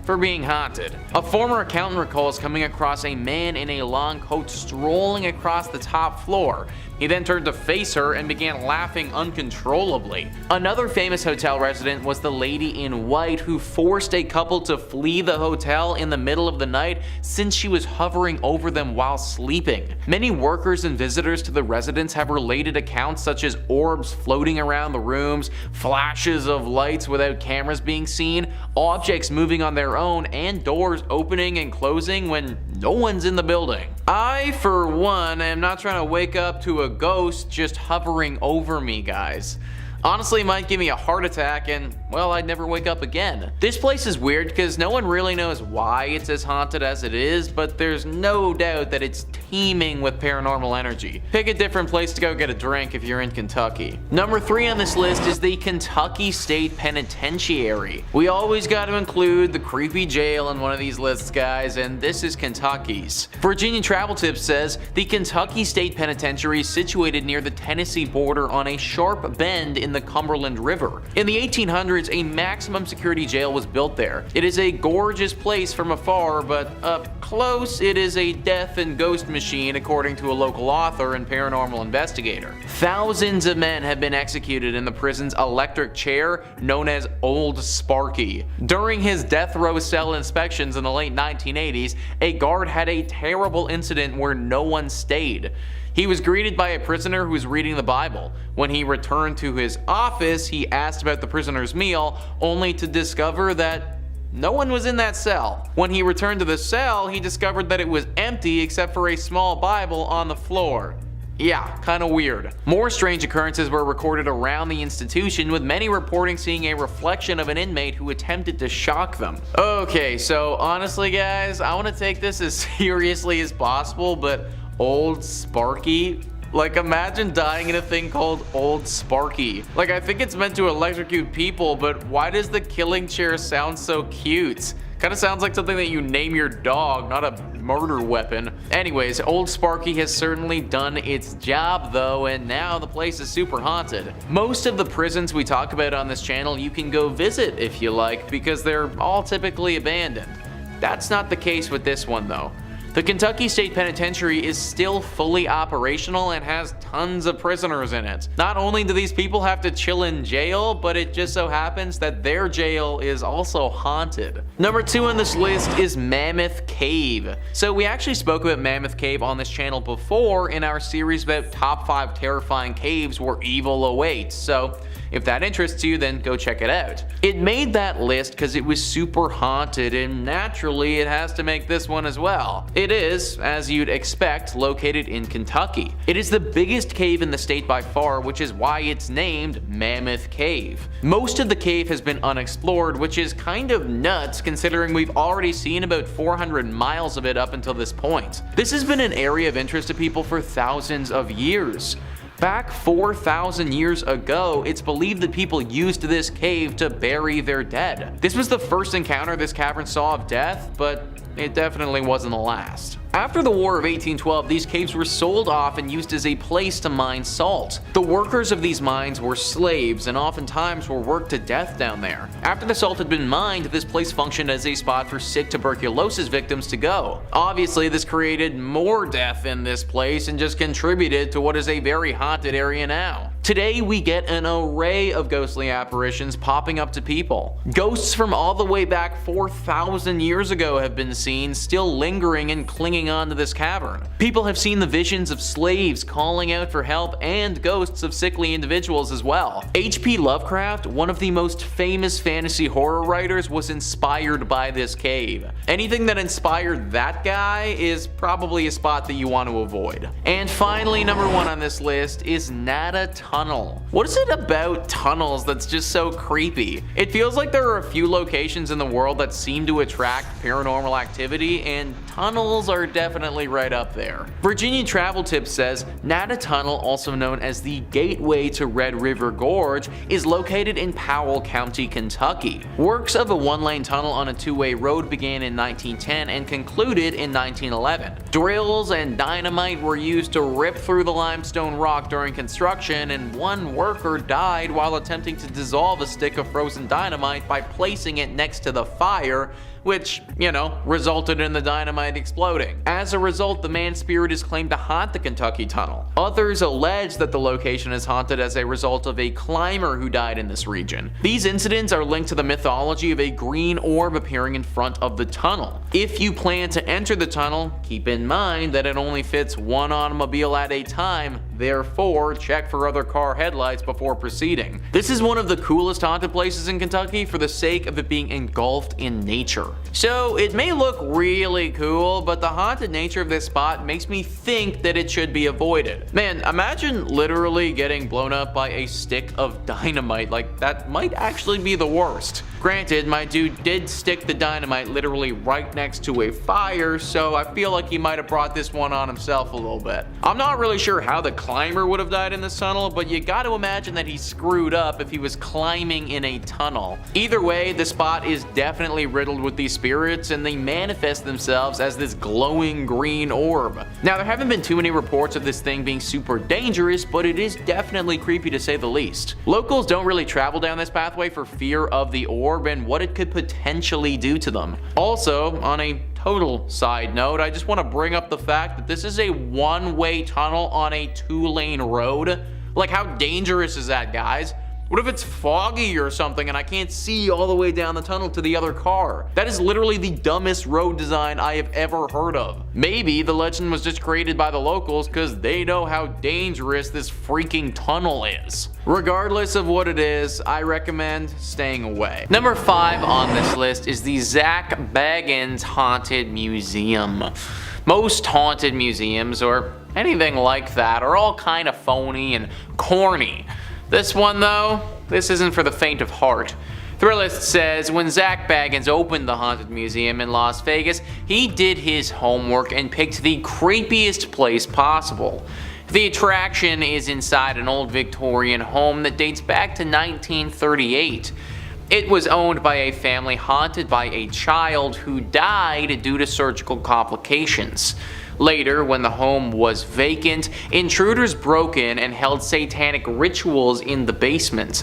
S2: for being haunted. A former accountant recalls coming across a man in a long coat strolling across the top floor. He then turned to face her and began laughing uncontrollably. Another famous hotel resident was the lady in white who forced a couple to flee the hotel in the middle of the night since she was hovering over them while sleeping. Many workers and visitors to the residence have related accounts such as orbs floating around the rooms, flashes of lights without cameras being seen, objects moving on their own, and doors opening and closing when no one's in the building. I, for one, am not trying to wake up to a ghost just hovering over me, guys. Honestly, it might give me a heart attack and, well, I'd never wake up again. This place is weird because no one really knows why it's as haunted as it is, but there's no doubt that it's teeming with paranormal energy. Pick a different place to go get a drink if you're in Kentucky. Number 3 on this list is the Kentucky State Penitentiary. We always got to include the creepy jail in one of these lists, guys, and this is Kentucky's. Virginia Travel Tips says, the Kentucky State Penitentiary is situated near the Tennessee border on a sharp bend in the Cumberland River. In the 1800s, a maximum security jail was built there. It is a gorgeous place from afar, but up close, it is a death and ghost machine, according to a local author and paranormal investigator. Thousands of men have been executed in the prison's electric chair, known as Old Sparky. During his death row cell inspections in the late 1980s, a guard had a terrible incident where no one stayed. He was greeted by a prisoner who was reading the Bible. When he returned to his office, he asked about the prisoner's meal, only to discover that no one was in that cell. When he returned to the cell, he discovered that it was empty except for a small Bible on the floor. Yeah, kinda weird. More strange occurrences were recorded around the institution, with many reporting seeing a reflection of an inmate who attempted to shock them. Okay, so honestly guys, I want to take this as seriously as possible, but Old Sparky? Like, imagine dying in a thing called Old Sparky. Like, I think it's meant to electrocute people, but why does the killing chair sound so cute? Kinda sounds like something that you name your dog, not a murder weapon. Anyways, Old Sparky has certainly done its job though, and now the place is super haunted. Most of the prisons we talk about on this channel you can go visit if you like, because they're all typically abandoned. That's not the case with this one though. The Kentucky State Penitentiary is still fully operational and has tons of prisoners in it. Not only do these people have to chill in jail, but it just so happens that their jail is also haunted. Number 2 on this list is Mammoth Cave. So we actually spoke about Mammoth Cave on this channel before in our series about top 5 terrifying caves where evil awaits, so if that interests you, then go check it out. It made that list because it was super haunted, and naturally it has to make this one as well. It is, as you'd expect, located in Kentucky. It is the biggest cave in the state by far, which is why it's named Mammoth Cave. Most of the cave has been unexplored, which is kind of nuts considering we've already seen about 400 miles of it up until this point. This has been an area of interest to people for thousands of years. Back 4,000 years ago, it's believed that people used this cave to bury their dead. This was the first encounter this cavern saw of death, but it definitely wasn't the last. After the War of 1812, these caves were sold off and used as a place to mine salt. The workers of these mines were slaves and oftentimes were worked to death down there. After the salt had been mined, this place functioned as a spot for sick tuberculosis victims to go. Obviously, this created more death in this place and just contributed to what is a very haunted area now. Today, we get an array of ghostly apparitions popping up to people. Ghosts from all the way back 4,000 years ago have been seen, still lingering and clinging on to this cavern. People have seen the visions of slaves calling out for help and ghosts of sickly individuals as well. H.P. Lovecraft, one of the most famous fantasy horror writers, was inspired by this cave. Anything that inspired that guy is probably a spot that you want to avoid. And finally, number 1 on this list is Nada Tunnel. What is it about tunnels that's just so creepy? It feels like there are a few locations in the world that seem to attract paranormal activity, and tunnels are definitely right up there. Virginia Travel Tips says Nada Tunnel, also known as the Gateway to Red River Gorge, is located in Powell County, Kentucky. Works of a one-lane tunnel on a two-way road began in 1910 and concluded in 1911. Drills and dynamite were used to rip through the limestone rock during construction, and one worker died while attempting to dissolve a stick of frozen dynamite by placing it next to the fire, which, resulted in the dynamite exploding. As a result, the man's spirit is claimed to haunt the Kentucky Tunnel. Others allege that the location is haunted as a result of a climber who died in this region. These incidents are linked to the mythology of a green orb appearing in front of the tunnel. If you plan to enter the tunnel, keep in mind that it only fits one automobile at a time, therefore check for other car headlights before proceeding. This is one of the coolest haunted places in Kentucky for the sake of it being engulfed in nature. So it may look really cool, but the haunted nature of this spot makes me think that it should be avoided. Man, imagine literally getting blown up by a stick of dynamite. Like, that might actually be the worst. Granted, my dude did stick the dynamite literally right next to a fire, so I feel like he might have brought this one on himself a little bit. I'm not really sure how the climber would have died in this tunnel, but you gotta imagine that he screwed up if he was climbing in a tunnel. Either way, the spot is definitely riddled with these spirits, and they manifest themselves as this glowing green orb. Now, there haven't been too many reports of this thing being super dangerous, but it is definitely creepy to say the least. Locals don't really travel down this pathway for fear of the orb and what it could potentially do to them. Also, on a total side note, I just want to bring up the fact that this is a one-way tunnel on a two-lane road. Like, how dangerous is that, guys? What if it's foggy or something and I can't see all the way down the tunnel to the other car? That is literally the dumbest road design I have ever heard of. Maybe the legend was just created by the locals because they know how dangerous this freaking tunnel is. Regardless of what it is, I recommend staying away. Number 5 on this list is the Zach Bagans Haunted Museum. Most haunted museums, or anything like that, are all kind of phony and corny. This one though, this isn't for the faint of heart. Thrillist says when Zach Bagans opened the Haunted Museum in Las Vegas, he did his homework and picked the creepiest place possible. The attraction is inside an old Victorian home that dates back to 1938. It was owned by a family haunted by a child who died due to surgical complications. Later, when the home was vacant, intruders broke in and held satanic rituals in the basement.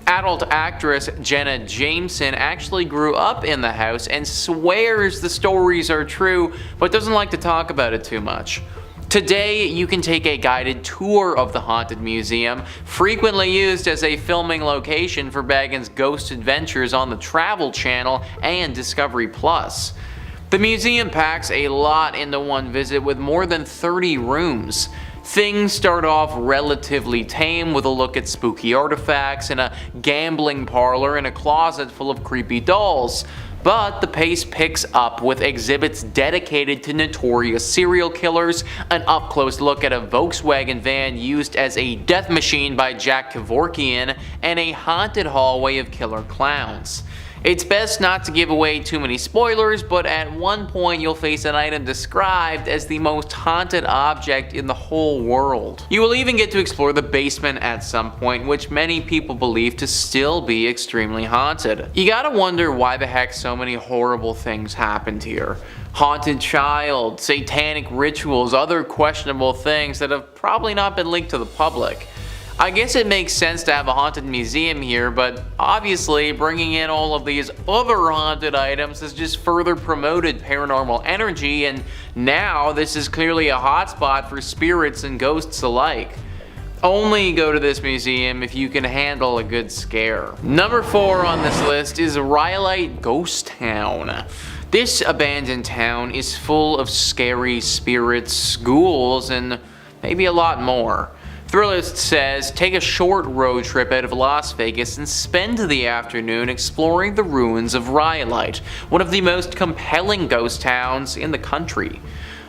S2: Adult actress Jenna Jameson actually grew up in the house and swears the stories are true, but doesn't like to talk about it too much. Today, you can take a guided tour of the Haunted Museum, frequently used as a filming location for Bagans' ghost adventures on the Travel Channel and Discovery Plus. The museum packs a lot into one visit with more than 30 rooms. Things start off relatively tame with a look at spooky artifacts and a gambling parlor and a closet full of creepy dolls. But the pace picks up with exhibits dedicated to notorious serial killers, an up-close look at a Volkswagen van used as a death machine by Jack Kevorkian, and a haunted hallway of killer clowns. It's best not to give away too many spoilers, but at one point you'll face an item described as the most haunted object in the whole world. You will even get to explore the basement at some point, which many people believe to still be extremely haunted. You gotta wonder why the heck so many horrible things happened here. Haunted child, satanic rituals, other questionable things that have probably not been leaked to the public. I guess it makes sense to have a haunted museum here, but obviously bringing in all of these other haunted items has just further promoted paranormal energy, and now this is clearly a hotspot for spirits and ghosts alike. Only go to this museum if you can handle a good scare. Number 4 on this list is Rhyolite Ghost Town. This abandoned town is full of scary spirits, ghouls, and maybe a lot more. Thrillist says, take a short road trip out of Las Vegas and spend the afternoon exploring the ruins of Rhyolite, one of the most compelling ghost towns in the country.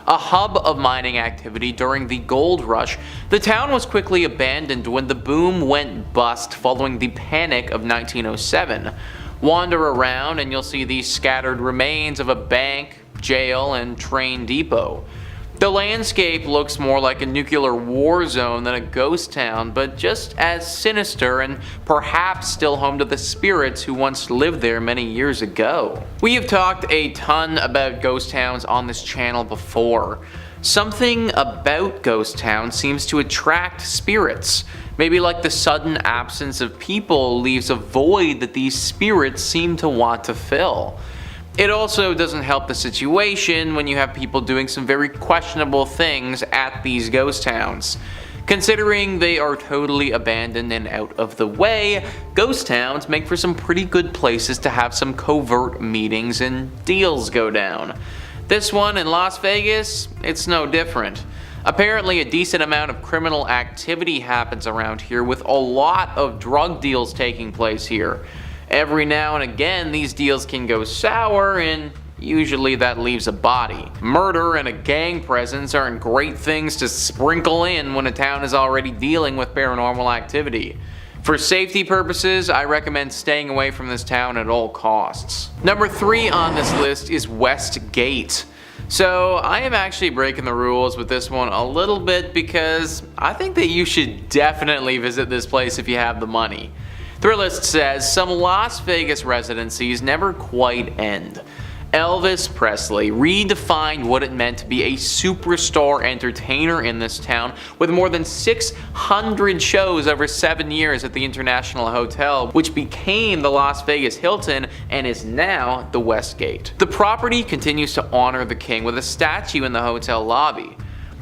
S2: A hub of mining activity during the gold rush, the town was quickly abandoned when the boom went bust following the Panic of 1907. Wander around and you'll see the scattered remains of a bank, jail, and train depot. The landscape looks more like a nuclear war zone than a ghost town, but just as sinister and perhaps still home to the spirits who once lived there many years ago. We have talked a ton about ghost towns on this channel before. Something about ghost towns seems to attract spirits. Maybe like the sudden absence of people leaves a void that these spirits seem to want to fill. It also doesn't help the situation when you have people doing some very questionable things at these ghost towns. Considering they are totally abandoned and out of the way, ghost towns make for some pretty good places to have some covert meetings and deals go down. This one in Las Vegas, it's no different. Apparently a decent amount of criminal activity happens around here, with a lot of drug deals taking place here. Every now and again these deals can go sour, and usually that leaves a body. Murder and a gang presence aren't great things to sprinkle in when a town is already dealing with paranormal activity. For safety purposes, I recommend staying away from this town at all costs. Number 3 on this list is Westgate. So I am actually breaking the rules with this one a little bit because I think that you should definitely visit this place if you have the money. Thrillist says, some Las Vegas residencies never quite end. Elvis Presley redefined what it meant to be a superstar entertainer in this town, with more than 600 shows over 7 years at the International Hotel, which became the Las Vegas Hilton and is now the Westgate. The property continues to honor the king with a statue in the hotel lobby.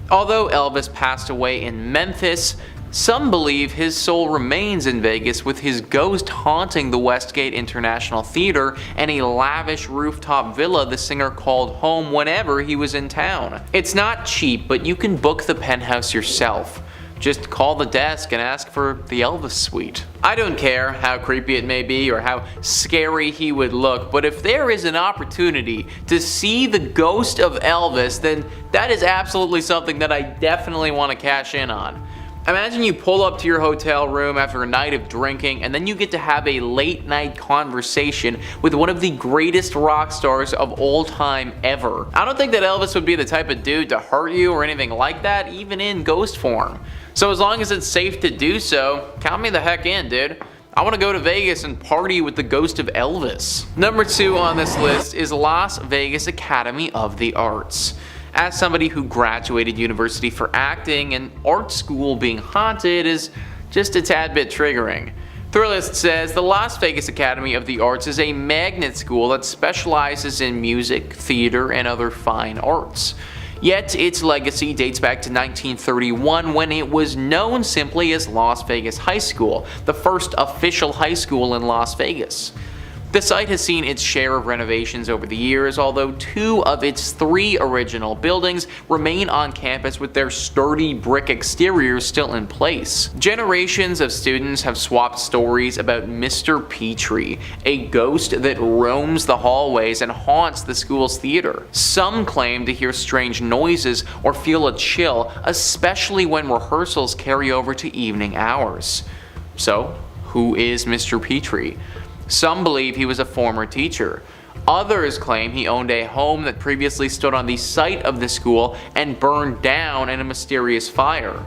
S2: Although Elvis passed away in Memphis, some believe his soul remains in Vegas, with his ghost haunting the Westgate International Theatre and a lavish rooftop villa the singer called home whenever he was in town. It's not cheap, but you can book the penthouse yourself. Just call the desk and ask for the Elvis suite. I don't care how creepy it may be or how scary he would look, but if there is an opportunity to see the ghost of Elvis, then that is absolutely something that I definitely want to cash in on. Imagine you pull up to your hotel room after a night of drinking, and then you get to have a late night conversation with one of the greatest rock stars of all time ever. I don't think that Elvis would be the type of dude to hurt you or anything like that, even in ghost form. So as long as it's safe to do so, count me the heck in, dude. I want to go to Vegas and party with the ghost of Elvis. Number 2 on this list is Las Vegas Academy of the Arts. As somebody who graduated university for acting, and art school being haunted is just a tad bit triggering. Thrillist says the Las Vegas Academy of the Arts is a magnet school that specializes in music, theater, and other fine arts. Yet its legacy dates back to 1931, when it was known simply as Las Vegas High School, the first official high school in Las Vegas. The site has seen its share of renovations over the years, although 2 of its 3 original buildings remain on campus with their sturdy brick exteriors still in place. Generations of students have swapped stories about Mr. Petrie, a ghost that roams the hallways and haunts the school's theater. Some claim to hear strange noises or feel a chill, especially when rehearsals carry over to evening hours. So, who is Mr. Petrie? Some believe he was a former teacher. Others claim he owned a home that previously stood on the site of the school and burned down in a mysterious fire.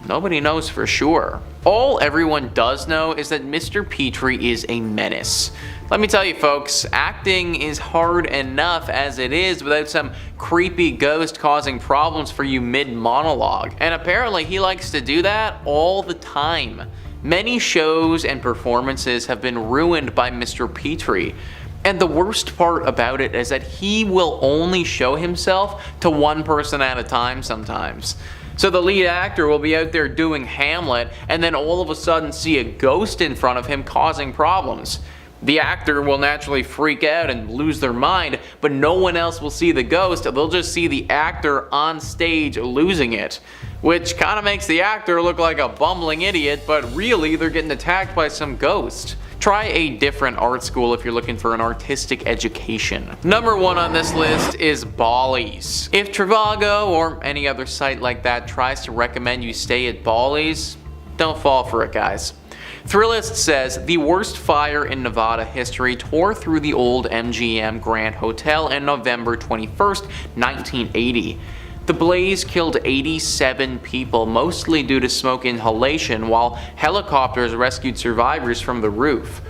S2: Nobody knows for sure. All everyone does know is that Mr. Petrie is a menace. Let me tell you folks, acting is hard enough as it is without some creepy ghost causing problems for you mid-monologue. And apparently he likes to do that all the time. Many shows and performances have been ruined by Mr. Petrie. And the worst part about it is that he will only show himself to one person at a time sometimes. So the lead actor will be out there doing Hamlet and then all of a sudden see a ghost in front of him causing problems. The actor will naturally freak out and lose their mind, but no one else will see the ghost, they'll just see the actor on stage losing it. Which kinda makes the actor look like a bumbling idiot, but really they're getting attacked by some ghost. Try a different art school if you're looking for an artistic education. Number 1 on this list is Bally's. If Trivago or any other site like that tries to recommend you stay at Bally's, don't fall for it, guys. Thrillist says the worst fire in Nevada history tore through the old MGM Grand Hotel on November 21st, 1980. The blaze killed 87 people, mostly due to smoke inhalation, while helicopters rescued survivors from the roof.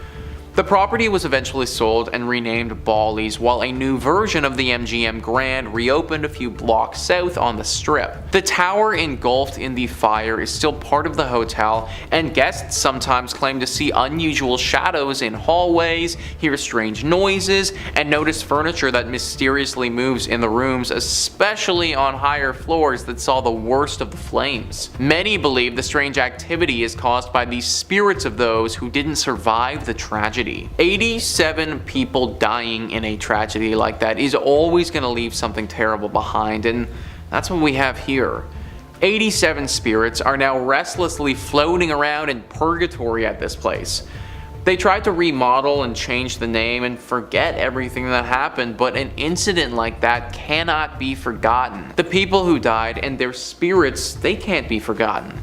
S2: The property was eventually sold and renamed Bally's, while a new version of the MGM Grand reopened a few blocks south on the Strip. The tower engulfed in the fire is still part of the hotel, and guests sometimes claim to see unusual shadows in hallways, hear strange noises, and notice furniture that mysteriously moves in the rooms, especially on higher floors that saw the worst of the flames. Many believe the strange activity is caused by the spirits of those who didn't survive the tragedy. 87 people dying in a tragedy like that is always going to leave something terrible behind, and that's what we have here. 87 spirits are now restlessly floating around in purgatory at this place. They tried to remodel and change the name and forget everything that happened, but an incident like that cannot be forgotten. The people who died and their spirits, they can't be forgotten.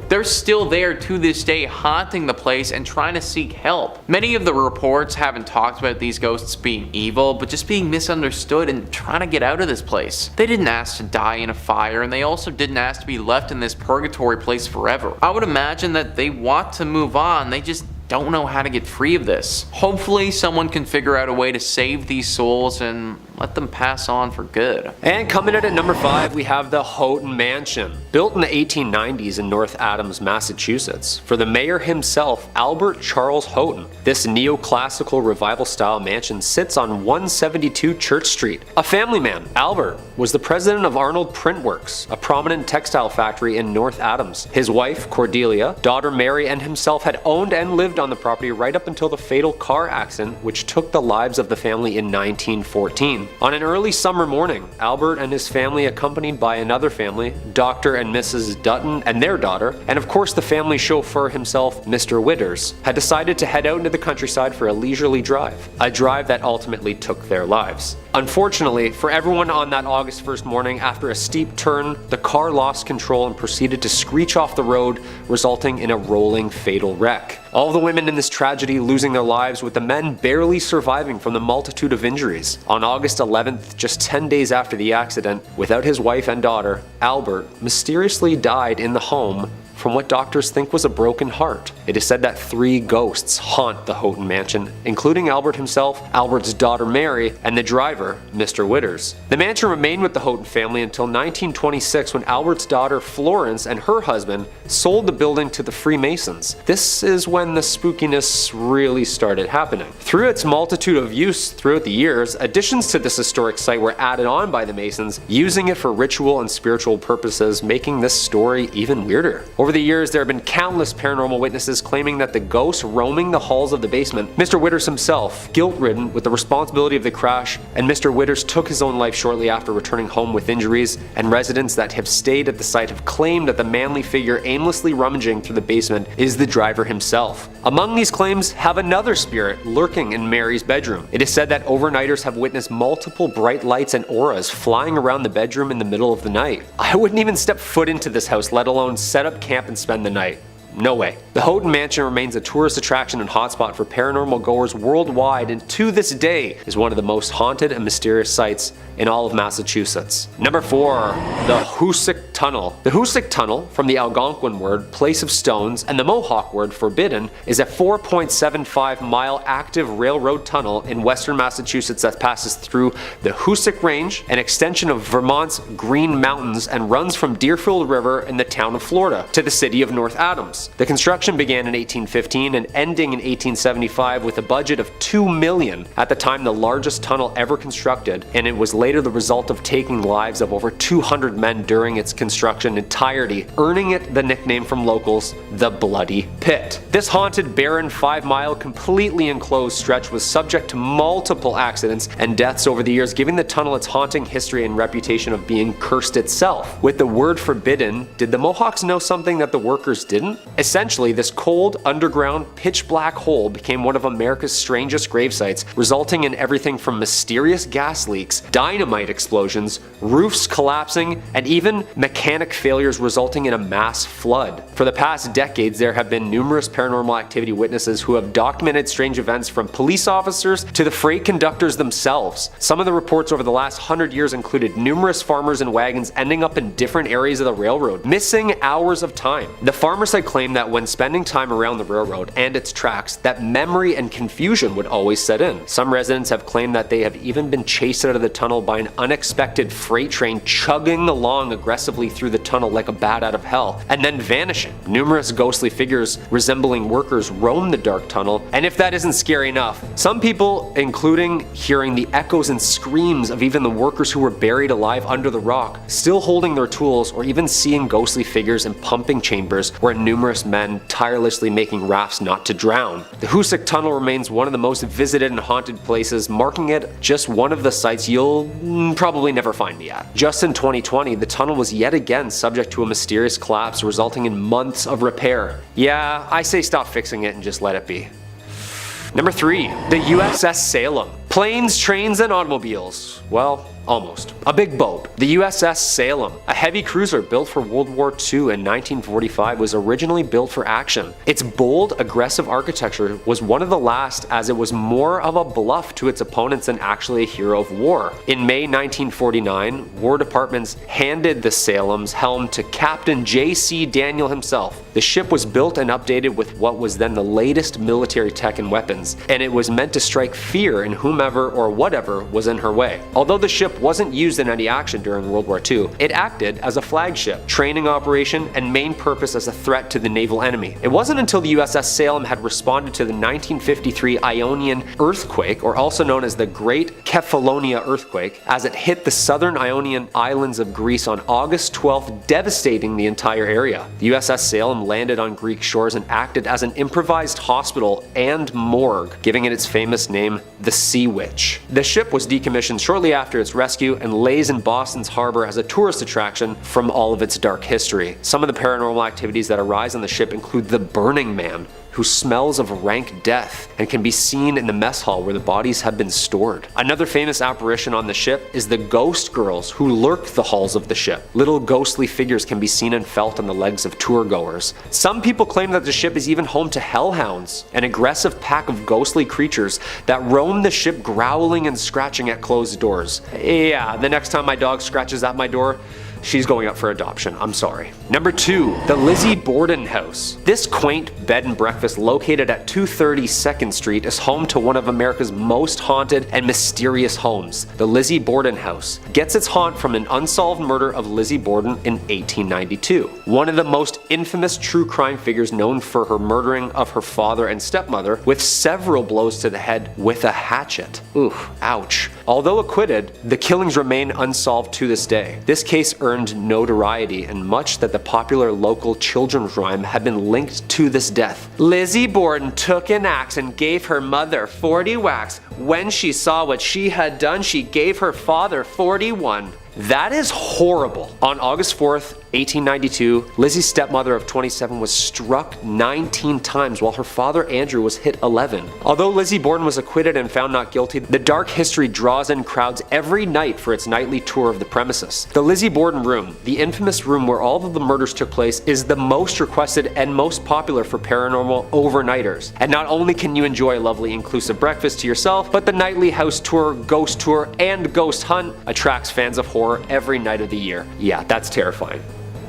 S2: They're still there to this day, haunting the place and trying to seek help. Many of the reports haven't talked about these ghosts being evil, but just being misunderstood and trying to get out of this place. They didn't ask to die in a fire, and they also didn't ask to be left in this purgatory place forever. I would imagine that they want to move on, they just don't know how to get free of this. Hopefully someone can figure out a way to save these souls and let them pass on for good.
S3: And coming in at number 5, we have the Houghton Mansion. Built in the 1890s in North Adams, Massachusetts, for the mayor himself, Albert Charles Houghton. This neoclassical revival-style mansion sits on 172 Church Street. A family man, Albert was the president of Arnold Print Works, a prominent textile factory in North Adams. His wife, Cordelia, daughter Mary, and himself had owned and lived on the property right up until the fatal car accident which took the lives of the family in 1914. On an early summer morning, Albert and his family, accompanied by another family, Dr. and Mrs. Dutton and their daughter, and of course the family chauffeur himself, Mr. Witters, had decided to head out into the countryside for a leisurely drive, a drive that ultimately took their lives. Unfortunately, for everyone on that August 1st morning, after a steep turn, the car lost control and proceeded to screech off the road, resulting in a rolling fatal wreck. All the women in this tragedy losing their lives, with the men barely surviving from the multitude of injuries. On August 11th, just 10 days after the accident, without his wife and daughter, Albert mysteriously died in the home from what doctors think was a broken heart. It is said that 3 ghosts haunt the Houghton Mansion, including Albert himself, Albert's daughter Mary, and the driver, Mr. Witters. The mansion remained with the Houghton family until 1926, when Albert's daughter Florence and her husband sold the building to the Freemasons. This is when the spookiness really started happening. Through its multitude of use throughout the years, additions to this historic site were added on by the Masons, using it for ritual and spiritual purposes, making this story even weirder. Over the years, there have been countless paranormal witnesses claiming that the ghosts roaming the halls of the basement, Mr. Witters himself, guilt-ridden with the responsibility of the crash, and Mr. Witters took his own life shortly after returning home with injuries, and residents that have stayed at the site have claimed that the manly figure aimlessly rummaging through the basement is the driver himself. Among these claims have another spirit lurking in Mary's bedroom. It is said that overnighters have witnessed multiple bright lights and auras flying around the bedroom in the middle of the night. I wouldn't even step foot into this house, let alone set up camp and spend the night. No way. The Houghton Mansion remains a tourist attraction and hotspot for paranormal goers worldwide, and to this day is one of the most haunted and mysterious sites in all of Massachusetts. Number 4. The Hoosac Tunnel. The Hoosac Tunnel, from the Algonquin word place of stones and the Mohawk word forbidden, is a 4.75-mile active railroad tunnel in western Massachusetts that passes through the Hoosac Range, an extension of Vermont's Green Mountains, and runs from Deerfield River in the town of Florida to the city of North Adams. The construction began in 1815 and ending in 1875 with a budget of $2 million, at the time the largest tunnel ever constructed, and it was later the result of taking lives of over 200 men during its construction entirety, earning it the nickname from locals, the Bloody Pit. This haunted, barren, 5-mile, completely enclosed stretch was subject to multiple accidents and deaths over the years, giving the tunnel its haunting history and reputation of being cursed itself. With the word forbidden, did the Mohawks know something that the workers didn't? Essentially, this cold, underground, pitch-black hole became one of America's strangest grave sites, resulting in everything from mysterious gas leaks, dynamite explosions, roofs collapsing, and even mechanic failures resulting in a mass flood. For the past decades, there have been numerous paranormal activity witnesses who have documented strange events, from police officers to the freight conductors themselves. Some of the reports over the last 100 years included numerous farmers and wagons ending up in different areas of the railroad, missing hours of time. The farmers had claimed that when spending time around the railroad and its tracks, that memory and confusion would always set in. Some residents have claimed that they have even been chased out of the tunnel by an unexpected freight train chugging along aggressively through the tunnel like a bat out of hell, and then vanishing. Numerous ghostly figures resembling workers roam the dark tunnel, and if that isn't scary enough, some people, including hearing the echoes and screams of even the workers who were buried alive under the rock, still holding their tools, or even seeing ghostly figures in pumping chambers where numerous men tirelessly making rafts not to drown. The Hoosac Tunnel remains one of the most visited and haunted places, marking it just one of the sites you'll probably never find me at. Just in 2020, the tunnel was yet again subject to a mysterious collapse, resulting in months of repair. Yeah, I say stop fixing it and just let it be. Number 3. The USS Salem. Planes, trains, and automobiles. Well, almost. A big boat. The USS Salem, a heavy cruiser built for World War II in 1945, was originally built for action. Its bold, aggressive architecture was one of the last, as it was more of a bluff to its opponents than actually a hero of war. In May 1949, War Departments handed the Salem's helm to Captain J.C. Daniel himself. The ship was built and updated with what was then the latest military tech and weapons, and it was meant to strike fear in whomever or whatever was in her way. Although the ship wasn't used in any action during World War II, it acted as a flagship, training operation, and main purpose as a threat to the naval enemy. It wasn't until the USS Salem had responded to the 1953 Ionian earthquake, or also known as the Great Kefalonia earthquake, as it hit the southern Ionian islands of Greece on August 12th, devastating the entire area. The USS Salem landed on Greek shores and acted as an improvised hospital and morgue, giving it its famous name, the Sea Witch. The ship was decommissioned shortly after its rescue and lays in Boston's harbor as a tourist attraction from all of its dark history. Some of the paranormal activities that arise on the ship include the Burning Man, who smells of rank death and can be seen in the mess hall where the bodies have been stored. Another famous apparition on the ship is the ghost girls who lurk the halls of the ship. Little ghostly figures can be seen and felt on the legs of tour goers. Some people claim that the ship is even home to hellhounds, an aggressive pack of ghostly creatures that roam the ship, growling and scratching at closed doors. Yeah, the next time my dog scratches at my door, she's going up for adoption, I'm sorry. Number 2, the Lizzie Borden House. This quaint bed and breakfast located at 230 2nd Street is home to one of America's most haunted and mysterious homes. The Lizzie Borden House gets its haunt from an unsolved murder of Lizzie Borden in 1892. One of the most infamous true crime figures, known for her murdering of her father and stepmother with several blows to the head with a hatchet. Oof, ouch. Although acquitted, the killings remain unsolved to this day. This case earned notoriety, and much that the popular local children's rhyme had been linked to this death. Lizzie Borden took an axe and gave her mother 40 whacks. When she saw what she had done, she gave her father 41. That is horrible. On August 4th, 1892, Lizzie's stepmother of 27 was struck 19 times while her father Andrew was hit 11. Although Lizzie Borden was acquitted and found not guilty, the dark history draws in crowds every night for its nightly tour of the premises. The Lizzie Borden room, the infamous room where all of the murders took place, is the most requested and most popular for paranormal overnighters. And not only can you enjoy a lovely inclusive breakfast to yourself, but the nightly house tour, ghost tour, and ghost hunt attracts fans of horror every night of the year. Yeah, that's terrifying.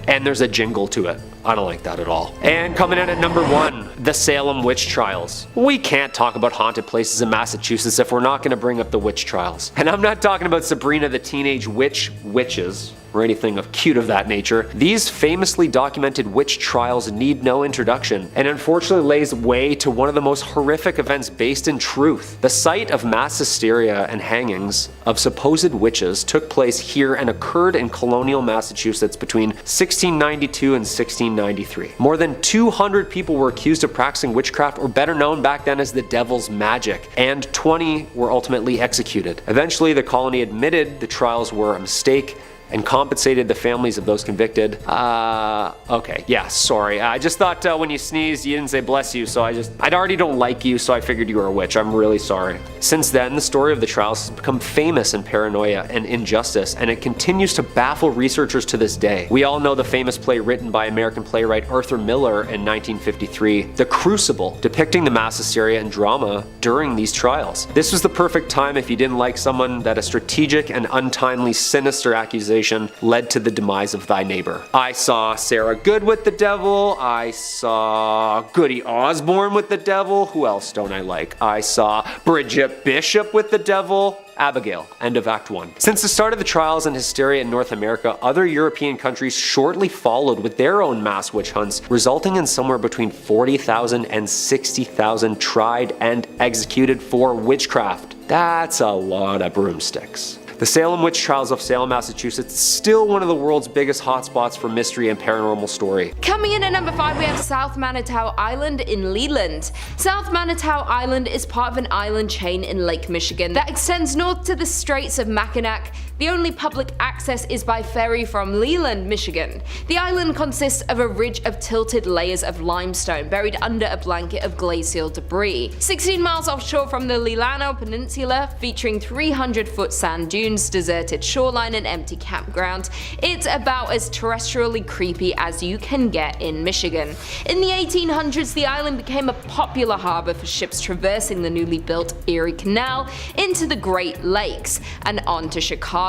S3: And there's a jingle to it. I don't like that at all. And coming in at number 1, the Salem Witch Trials. We can't talk about haunted places in Massachusetts if we're not going to bring up the witch trials. And I'm not talking about Sabrina the Teenage Witches, or anything of cute of that nature. These famously documented witch trials need no introduction, and unfortunately lays way to one of the most horrific events based in truth. The site of mass hysteria and hangings of supposed witches took place here and occurred in colonial Massachusetts between 1692 and 1693. More than 200 people were accused of practicing witchcraft, or better known back then as the devil's magic, and 20 were ultimately executed. Eventually, the colony admitted the trials were a mistake and compensated the families of those convicted. Okay, yeah, sorry. I just thought when you sneezed, you didn't say bless you, so I already don't like you, so I figured you were a witch. I'm really sorry. Since then, the story of the trials has become famous in paranoia and injustice, and it continues to baffle researchers to this day. We all know the famous play written by American playwright Arthur Miller in 1953, The Crucible, depicting the mass hysteria and drama during these trials. This was the perfect time if you didn't like someone that a strategic and untimely sinister accusation led to the demise of thy neighbor. I saw Sarah Good with the devil. I saw Goody Osborne with the devil. Who else don't I like? I saw Bridget Bishop with the devil. Abigail. End of Act 1. Since the start of the trials and hysteria in North America, other European countries shortly followed with their own mass witch hunts, resulting in somewhere between 40,000 and 60,000 tried and executed for witchcraft. That's a lot of broomsticks. The Salem Witch Trials of Salem, Massachusetts is still one of the world's biggest hotspots for mystery and paranormal story.
S1: Coming in at number 5, we have South Manitou Island in Leland. South Manitou Island is part of an island chain in Lake Michigan that extends north to the Straits of Mackinac. The only public access is by ferry from Leland, Michigan. The island consists of a ridge of tilted layers of limestone buried under a blanket of glacial debris. 16 miles offshore from the Lilano Peninsula, featuring 300-foot sand dunes, deserted shoreline, and empty campground, it's about as terrestrially creepy as you can get in Michigan. In the 1800s, the island became a popular harbor for ships traversing the newly built Erie Canal into the Great Lakes and on to Chicago.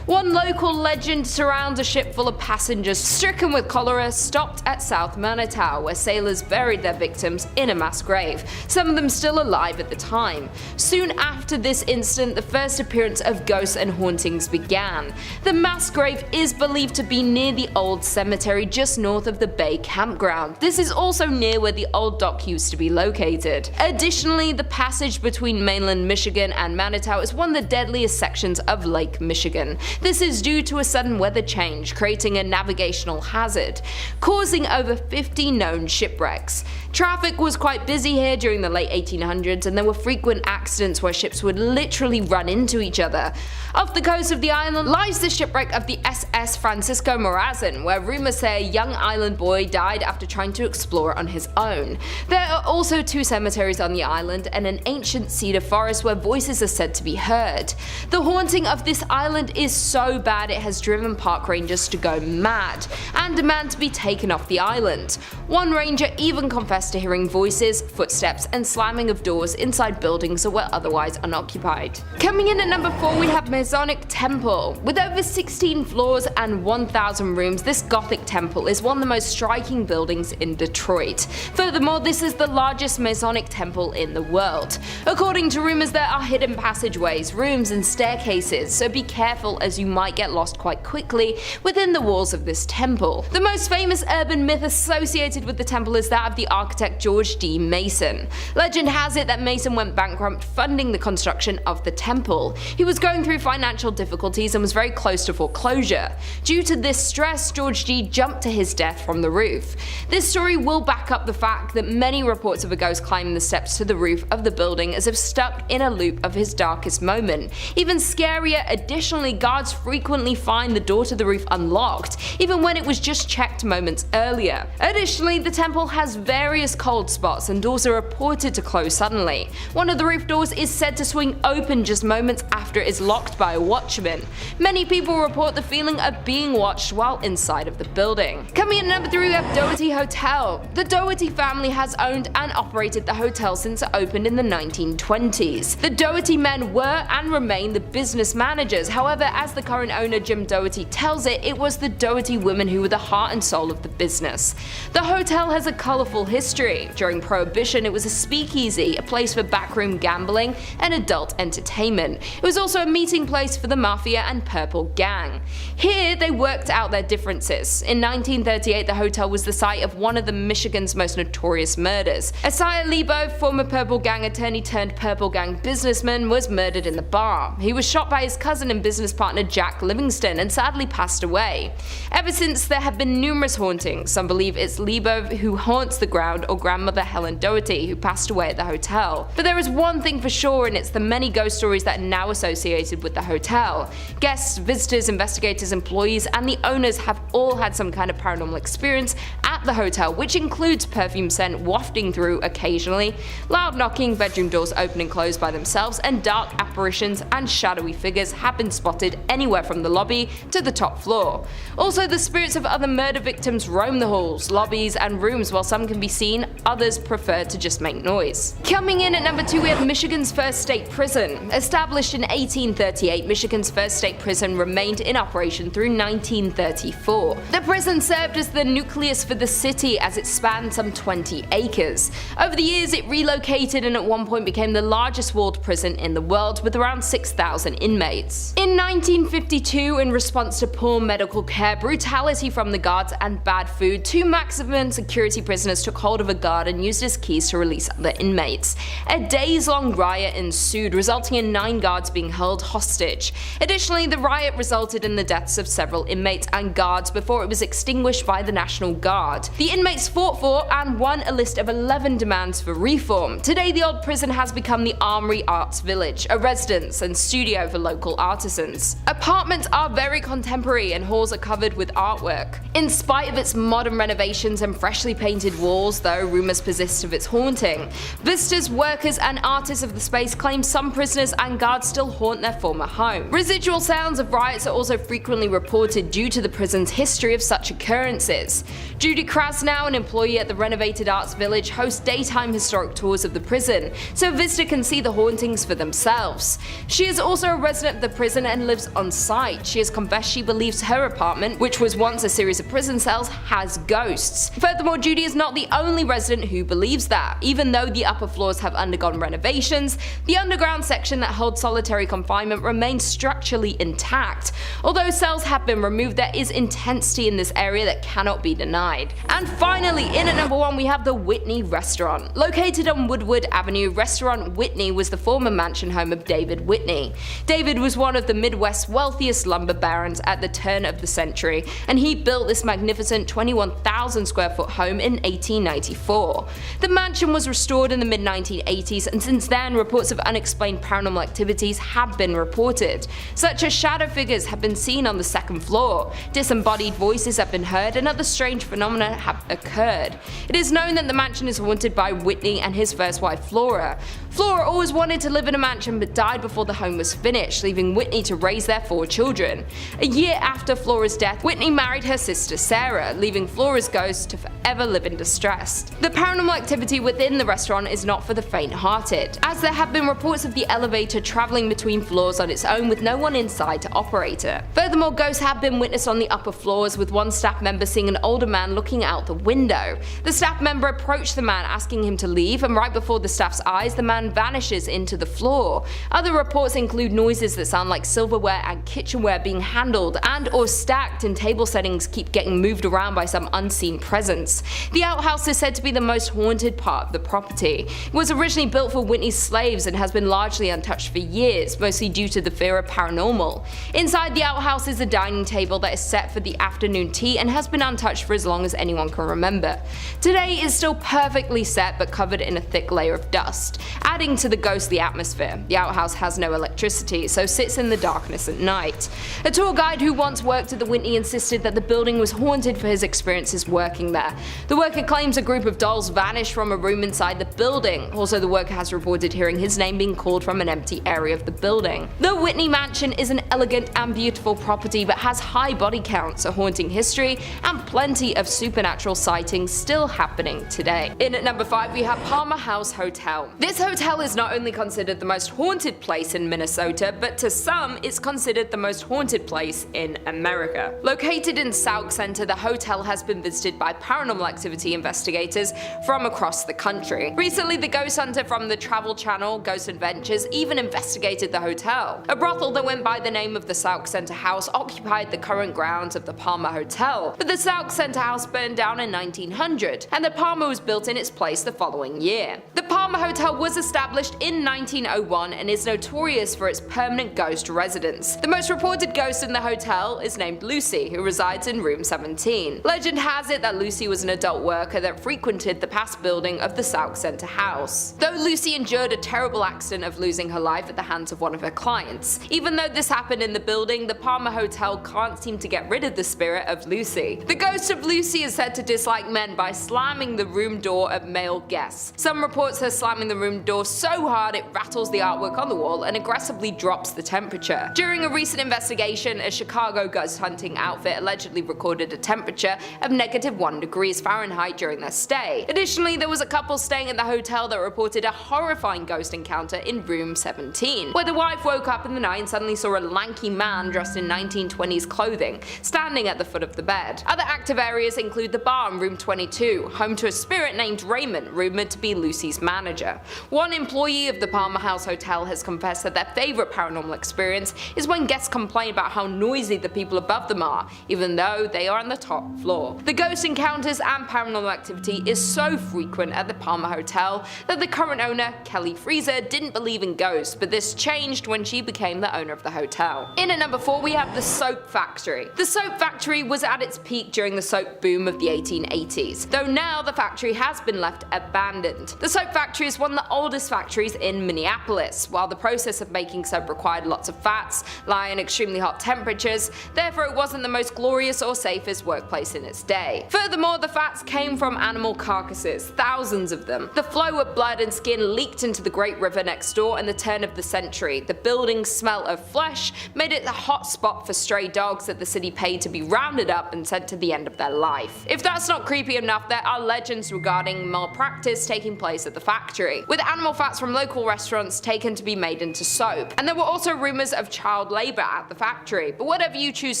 S1: One local legend surrounds a ship full of passengers stricken with cholera stopped at South Manitou, where sailors buried their victims in a mass grave, some of them still alive at the time. Soon after this incident, the first appearance of ghosts and hauntings began. The mass grave is believed to be near the old cemetery just north of the Bay campground. This is also near where the old dock used to be located. Additionally, the passage between mainland Michigan and Manitou is one of the deadliest sections of Lake Michigan. This is due to a sudden weather change, creating a navigational hazard, causing over 50 known shipwrecks. Traffic was quite busy here during the late 1800s, and there were frequent accidents where ships would literally run into each other. Off the coast of the island lies the shipwreck of the SS Francisco Morazan, where rumors say a young island boy died after trying to explore on his own. There are also 2 cemeteries on the island and an ancient cedar forest where voices are said to be heard. The haunting of this island is so bad it has driven park rangers to go mad and demand to be taken off the island. One ranger even confessed to hearing voices, footsteps, and slamming of doors inside buildings that were otherwise unoccupied. Coming in at number 4, we have Masonic Temple. With over 16 floors and 1,000 rooms, this Gothic temple is one of the most striking buildings in Detroit. Furthermore, this is the largest Masonic temple in the world. According to rumors, there are hidden passageways, rooms, and staircases, so be careful as you might get lost quite quickly within the walls of this temple. The most famous urban myth associated with the temple is that of the architect George D. Mason. Legend has it that Mason went bankrupt funding the construction of the temple. He was going through through financial difficulties and was very close to foreclosure. Due to this stress, George G. jumped to his death from the roof. This story will back up the fact that many reports of a ghost climbing the steps to the roof of the building as if stuck in a loop of his darkest moment. Even scarier, additionally, guards frequently find the door to the roof unlocked, even when it was just checked moments earlier. Additionally, the temple has various cold spots and doors are reported to close suddenly. One of the roof doors is said to swing open just moments after it is locked by a watchman. Many people report the feeling of being watched while inside of the building. Coming in at number 3, we have Doy Hotel. The Doy family has owned and operated the hotel since it opened in the 1920s. The Doy men were and remain the business managers. However, as the current owner Jim Doherty tells it, it was the Doherty women who were the heart and soul of the business. The hotel has a colourful history. During Prohibition, it was a speakeasy, a place for backroom gambling and adult entertainment. It was also a meeting place for the Mafia and Purple Gang. Here, they worked out their differences. In 1938, the hotel was the site of one of Michigan's most notorious murders. Isaiah Lebo, former Purple Gang attorney turned Purple Gang businessman, was murdered in the bar. He was shot by his cousin and business partner Jack Livingston and sadly passed away. Ever since, there have been numerous hauntings. Some believe it's Lebo who haunts the ground or grandmother Helen Doherty who passed away at the hotel. But there is one thing for sure, and it's the many ghost stories that are now associated with the hotel. Guests, visitors, investigators, employees, and the owners have all had some kind of paranormal experience at the hotel, which includes perfume scent wafting through occasionally, loud knocking, bedroom doors open and close by themselves, and dark apparitions and shadowy figures have been spotted anywhere from the lobby to the top floor. Also, the spirits of other murder victims roam the halls, lobbies, and rooms. While some can be seen, others prefer to just make noise. Coming in at number 2, we have Michigan's first state prison. Established in 1838, Michigan's first state prison remained in operation through 1934. The prison served as the nucleus for the city as it spanned some 20 acres. Over the years, it relocated and at one point became the largest walled prison in the world with around 6,000 inmates. In 1952, in response to poor medical care, brutality from the guards, and bad food, 2 maximum security prisoners took hold of a guard and used his keys to release other inmates. A days-long riot ensued, resulting in 9 guards being held hostage. Additionally, the riot resulted in the deaths of several inmates and guards before it was extinguished by the National Guard. The inmates fought for and won a list of 11 demands for reform. Today, the old prison has become the Armory Arts Village, a residence and studio for local artisans. Apartments are very contemporary and halls are covered with artwork. In spite of its modern renovations and freshly painted walls, though, rumors persist of its haunting. Visitors, workers, and artists of the space claim some prisoners and guards still haunt their former home. Residual sounds of riots are also frequently reported due to the prison's history of such occurrences. Judy Krasnow, an employee at the renovated Arts Village, hosts daytime historic tours of the prison, so a visitor can see the hauntings for themselves. She is also a resident of the prison and lives on site. She has confessed she believes her apartment, which was once a series of prison cells, has ghosts. Furthermore, Judy is not the only resident who believes that. Even though the upper floors have undergone renovations, the underground section that holds solitary confinement remains structurally intact. Although cells have been removed, there is intensity in this area that cannot be denied. And finally, in at number 1, we have the Whitney Restaurant. Located on Woodward Avenue, Restaurant Whitney was the former mansion home of David Whitney. David was one of the Midwest's wealthiest lumber barons at the turn of the century, and he built this magnificent 21,000 square foot home in 1894. The mansion was restored in the mid-1980s, and since then, reports of unexplained paranormal activities have been reported, such as shadow figures have been seen on the second floor, disembodied voices have been heard, and other strange phenomena have occurred. It is known that the mansion is haunted by Whitney and his first wife Flora. Flora always wanted to live in a mansion but died before the home was finished, leaving Whitney to raise their 4 children. A year after Flora's death, Whitney married her sister Sarah, leaving Flora's ghost to forever live in distress. The paranormal activity within the restaurant is not for the faint-hearted, as there have been reports of the elevator traveling between floors on its own with no one inside to operate it. Furthermore, ghosts have been witnessed on the upper floors, with one staff member seeing an older man looking looking out the window. The staff member approached the man asking him to leave, and right before the staff's eyes the man vanishes into the floor. Other reports include noises that sound like silverware and kitchenware being handled and or stacked in table settings keep getting moved around by some unseen presence. The outhouse is said to be the most haunted part of the property. It was originally built for Whitney's slaves and has been largely untouched for years, mostly due to the fear of paranormal. Inside the outhouse is a dining table that is set for the afternoon tea and has been untouched for as long as anyone can remember. Today it's still perfectly set but covered in a thick layer of dust, adding to the ghostly atmosphere. The outhouse has no electricity, so sits in the darkness at night. A tour guide who once worked at the Whitney insisted that the building was haunted for his experiences working there. The worker claims a group of dolls vanished from a room inside the building. Also, the worker has reported hearing his name being called from an empty area of the building. The Whitney Mansion is an elegant and beautiful property but has high body counts, a haunting history, and plenty of supernatural sightings still happening today. In at number 5 we have Palmer House Hotel. This hotel is not only considered the most haunted place in Minnesota, but to some it's considered the most haunted place in America. Located in Sauk Center, the hotel has been visited by paranormal activity investigators from across the country. Recently, the ghost hunter from the Travel Channel, Ghost Adventures, even investigated the hotel. A brothel that went by the name of the Sauk Center House occupied the current grounds of the Palmer Hotel, but the Sauk Center House burned down in 1900, and the Palmer was built in its place the following year. The Palmer Hotel was established in 1901 and is notorious for its permanent ghost residence. The most reported ghost in the hotel is named Lucy, who resides in room 17. Legend has it that Lucy was an adult worker that frequented the past building of the Sauk Center House. Though Lucy endured a terrible accident of losing her life at the hands of one of her clients. Even though this happened in the building, the Palmer Hotel can't seem to get rid of the spirit of Lucy. The ghost of Lucy is said to dislike men by slamming the room door of male guests. Some reports her slamming the room door so hard it rattles the artwork on the wall and aggressively drops the temperature. During a recent investigation, a Chicago ghost hunting outfit allegedly recorded a temperature of -1 degrees Fahrenheit during their stay. Additionally, there was a couple staying at the hotel that reported a horrifying ghost encounter in room 17, where the wife woke up in the night and suddenly saw a lanky man dressed in 1920s clothing standing at the foot of the bed. Other active areas include the bar in room 22, home to a spirit named Raymond, rumored to be Lucy's manager. One employee of the Palmer House Hotel has confessed that their favorite paranormal experience is when guests complain about how noisy the people above them are, even though they are on the top floor. The ghost encounters and paranormal activity is so frequent at the Palmer Hotel that the current owner, Kelly Freezer, didn't believe in ghosts, but this changed when she became the owner of the hotel. In at number 4 we have the Soap Factory. The Soap Factory was at its peak during the soap boom of the 1880s, though now the factory has been left abandoned. The Soap Factory is one of the oldest factories in Minneapolis. While the process of making soap required lots of fats, lying in extremely hot temperatures, therefore it wasn't the most glorious or safest workplace in its day. Furthermore, the fats came from animal carcasses, thousands of them. The flow of blood and skin leaked into the Great River next door in the turn of the century. The building's smell of flesh made it a hot spot for stray dogs that the city paid to be rounded up and sent to the end of their life. If that's not creepy enough, there are legends regarding malpractice taking place at the factory, with animal fats from local restaurants taken to be made into soap. And there were also rumors of child labor at the factory, but whatever you choose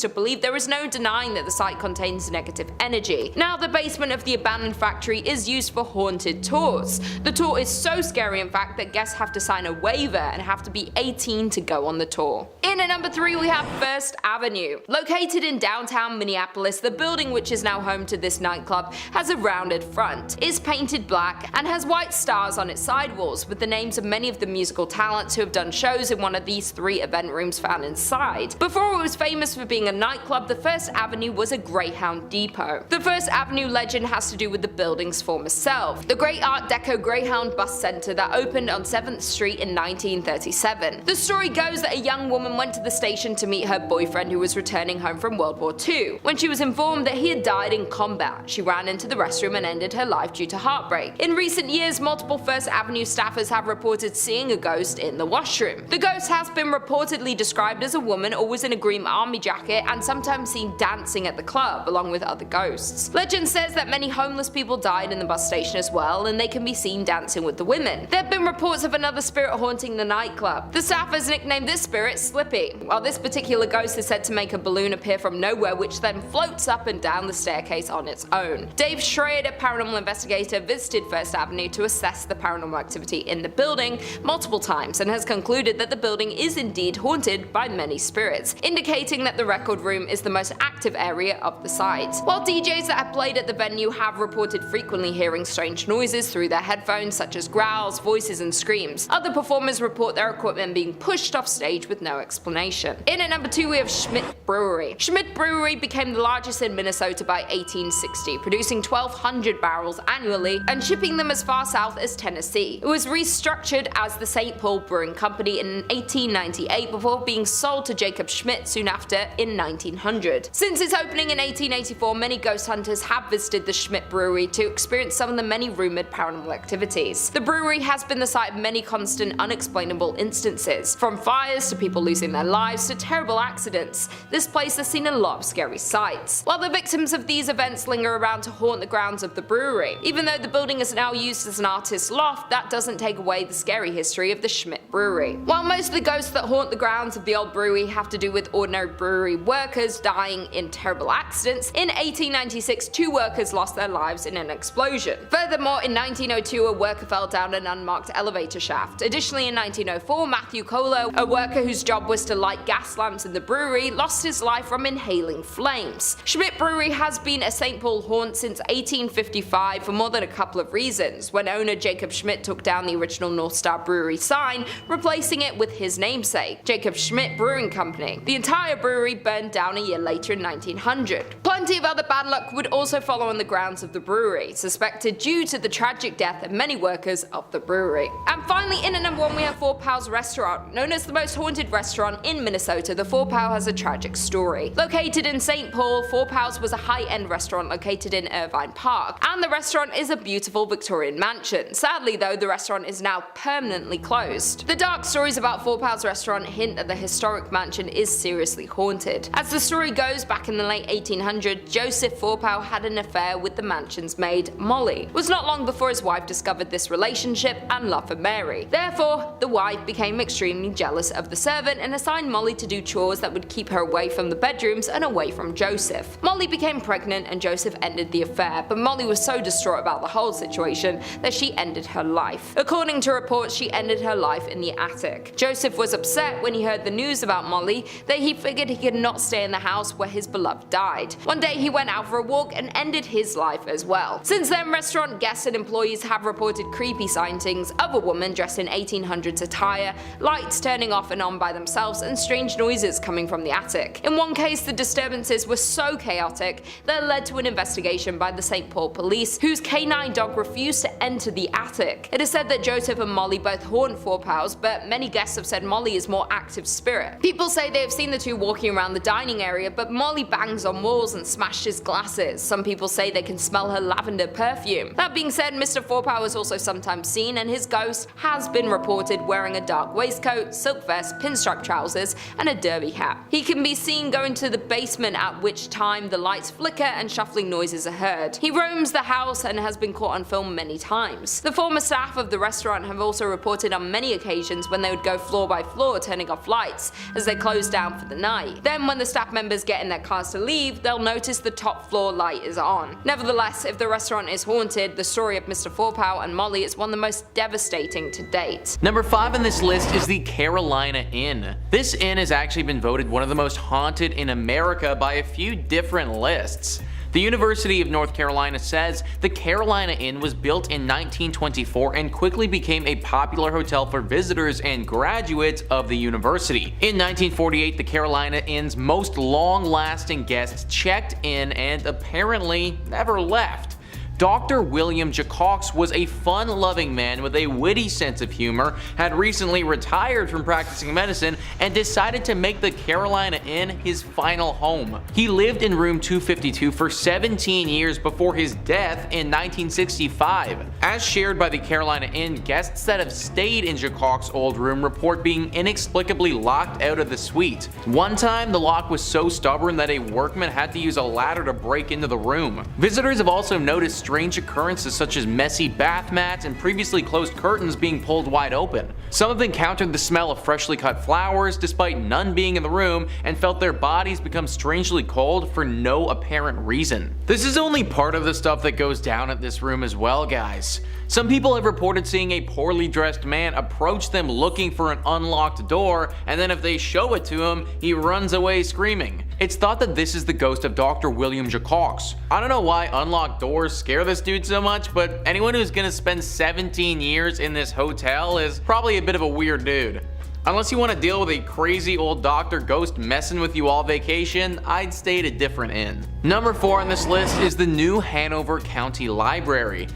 S1: to believe, there is no denying that the site contains negative energy. Now the basement of the abandoned factory is used for haunted tours. The tour is so scary in fact that guests have to sign a waiver and have to be 18 to go on the tour. In at number 3 we have First Avenue. Located in downtown Minneapolis, the building, which is now home to this nightclub, has a rounded front, is painted black, and has white stars on its sidewalls with the names of many of the musical talents who have done shows in one of these 3 event rooms found inside. Before it was famous for being a nightclub, the First Avenue was a Greyhound depot. The First Avenue legend has to do with the building's former self, the great Art Deco Greyhound bus center that opened on 7th Street in 1937. The story goes that a young woman went to the station to meet her boyfriend who was returning home from World War II. When she was informed that he had died in combat, she ran into the restroom and ended her life due to heartbreak. In recent years, multiple First Avenue staffers have reported seeing a ghost in the washroom. The ghost has been reportedly described as a woman always in a green army jacket and sometimes seen dancing at the club along with other ghosts. Legend says that many homeless people died in the bus station as well, and they can be seen dancing with the women. There have been reports of another spirit haunting the nightclub. The staffers nicknamed this spirit Slippy, while this particular ghost is said to make a balloon appear from nowhere which then floats up and down the staircase case on its own. Dave Schrader, paranormal investigator, visited First Avenue to assess the paranormal activity in the building multiple times and has concluded that the building is indeed haunted by many spirits, indicating that the record room is the most active area of the site. While DJs that have played at the venue have reported frequently hearing strange noises through their headphones, such as growls, voices, and screams, other performers report their equipment being pushed off stage with no explanation. In at number 2 we have Schmidt Brewery. Schmidt Brewery became the largest in Minnesota by 1860, producing 1,200 barrels annually and shipping them as far south as Tennessee. It was restructured as the St. Paul Brewing Company in 1898 before being sold to Jacob Schmidt soon after in 1900. Since its opening in 1884, many ghost hunters have visited the Schmidt Brewery to experience some of the many rumored paranormal activities. The brewery has been the site of many constant unexplainable instances, from fires to people losing their lives to terrible accidents. This place has seen a lot of scary sights, while the victims of these events linger around to haunt the grounds of the brewery. Even though the building is now used as an artist's loft, that doesn't take away the scary history of the Schmidt Brewery. While most of the ghosts that haunt the grounds of the old brewery have to do with ordinary brewery workers dying in terrible accidents, in 1896 2 workers lost their lives in an explosion. Furthermore, in 1902 a worker fell down an unmarked elevator shaft. Additionally, in 1904 Matthew Colo, a worker whose job was to light gas lamps in the brewery, lost his life from inhaling flames. Schmidt Brewery has been a St. Paul haunt since 1855 for more than a couple of reasons, when owner Jacob Schmidt took down the original North Star Brewery sign, replacing it with his namesake, Jacob Schmidt Brewing Company. The entire brewery burned down a year later in 1900. Plenty of other bad luck would also follow on the grounds of the brewery, suspected due to the tragic death of many workers of the brewery. And finally, in at number 1 we have Four Pals Restaurant. Known as the most haunted restaurant in Minnesota, the Four Pal has a tragic story. Located in St. Paul, Four Pals was a high-end restaurant located in Irvine Park, and the restaurant is a beautiful Victorian mansion. Sadly though, the restaurant is now permanently closed. The dark stories about Four Pals Restaurant hint that the historic mansion is seriously haunted. As the story goes, back in the late 1800s, Joseph Four Pal had an affair with the mansion's maid, Molly. It was not long before his wife discovered this relationship and love for Mary. Therefore, the wife became extremely jealous of the servant and assigned Molly to do chores that would keep her away from the bedrooms and away from Joseph. Molly became pregnant and Joseph ended the affair, but Molly was so distraught about the whole situation that she ended her life. According to reports, she ended her life in the attic. Joseph was upset when he heard the news about Molly that he figured he could not stay in the house where his beloved died. One day he went out for a walk and ended his life as well. Since then, restaurant guests and employees have reported creepy sightings of a woman dressed in 1800s attire, lights turning off and on by themselves, and strange noises coming from the attic. In one case, the disturbances were so chaotic that it led to an investigation by the St. Paul police, whose canine dog refused to enter the attic. It is said that Joseph and Molly both haunt Four Pals, but many guests have said Molly is more active spirit. People say they have seen the two walking around the dining area, but Molly bangs on walls and smashes glasses. Some people say they can smell her lavender perfume. That being said, Mr. Four Pal is also sometimes seen, and his ghost has been reported wearing a dark waistcoat, silk vest, pinstripe trousers, and a derby hat. He can be seen going to the basement, at which time the lights flicker and shuffling noises are heard. He roams the house and has been caught on film many times. The former staff of the restaurant have also reported on many occasions when they would go floor by floor turning off lights as they close down for the night. Then when the staff members get in their cars to leave, they'll notice the top floor light is on. Nevertheless, if the restaurant is haunted, the story of Mr. Four Pal and Molly is one of the most devastating to date.
S2: Number 5 on this list is the Carolina Inn. This inn has actually been voted one of the most haunted in America by a few different lists. The University of North Carolina says the Carolina Inn was built in 1924 and quickly became a popular hotel for visitors and graduates of the university. In 1948, the Carolina Inn's most long-lasting guests checked in and apparently never left. Dr. William Jacox was a fun-loving man with a witty sense of humor, had recently retired from practicing medicine, and decided to make the Carolina Inn his final home. He lived in room 252 for 17 years before his death in 1965. As shared by the Carolina Inn, guests that have stayed in Jacox's old room report being inexplicably locked out of the suite. One time, the lock was so stubborn that a workman had to use a ladder to break into the room. Visitors have also noticed strange occurrences such as messy bath mats and previously closed curtains being pulled wide open. Some have encountered the smell of freshly cut flowers despite none being in the room and felt their bodies become strangely cold for no apparent reason. This is only part of the stuff that goes down at this room as well, guys. Some people have reported seeing a poorly dressed man approach them looking for an unlocked door, and then if they show it to him, he runs away screaming. It's thought that this is the ghost of Dr. William Jacox. I don't know why unlocked doors scare this dude so much, but anyone who's gonna spend 17 years in this hotel is probably a bit of a weird dude. Unless you want to deal with a crazy old doctor ghost messing with you all vacation, I'd stay at a different inn. Number 4 on this list is the New Hanover County Library.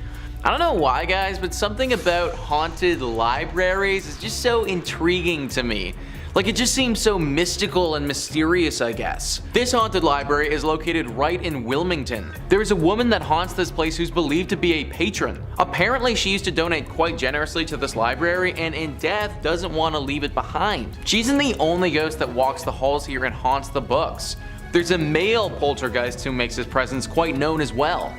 S2: I don't know why, guys, but something about haunted libraries is just so intriguing to me. Like, it just seems so mystical and mysterious, I guess. This haunted library is located right in Wilmington. There is a woman that haunts this place who's believed to be a patron. Apparently, she used to donate quite generously to this library and in death doesn't want to leave it behind. She isn't the only ghost that walks the halls here and haunts the books. There's a male poltergeist who makes his presence quite known as well.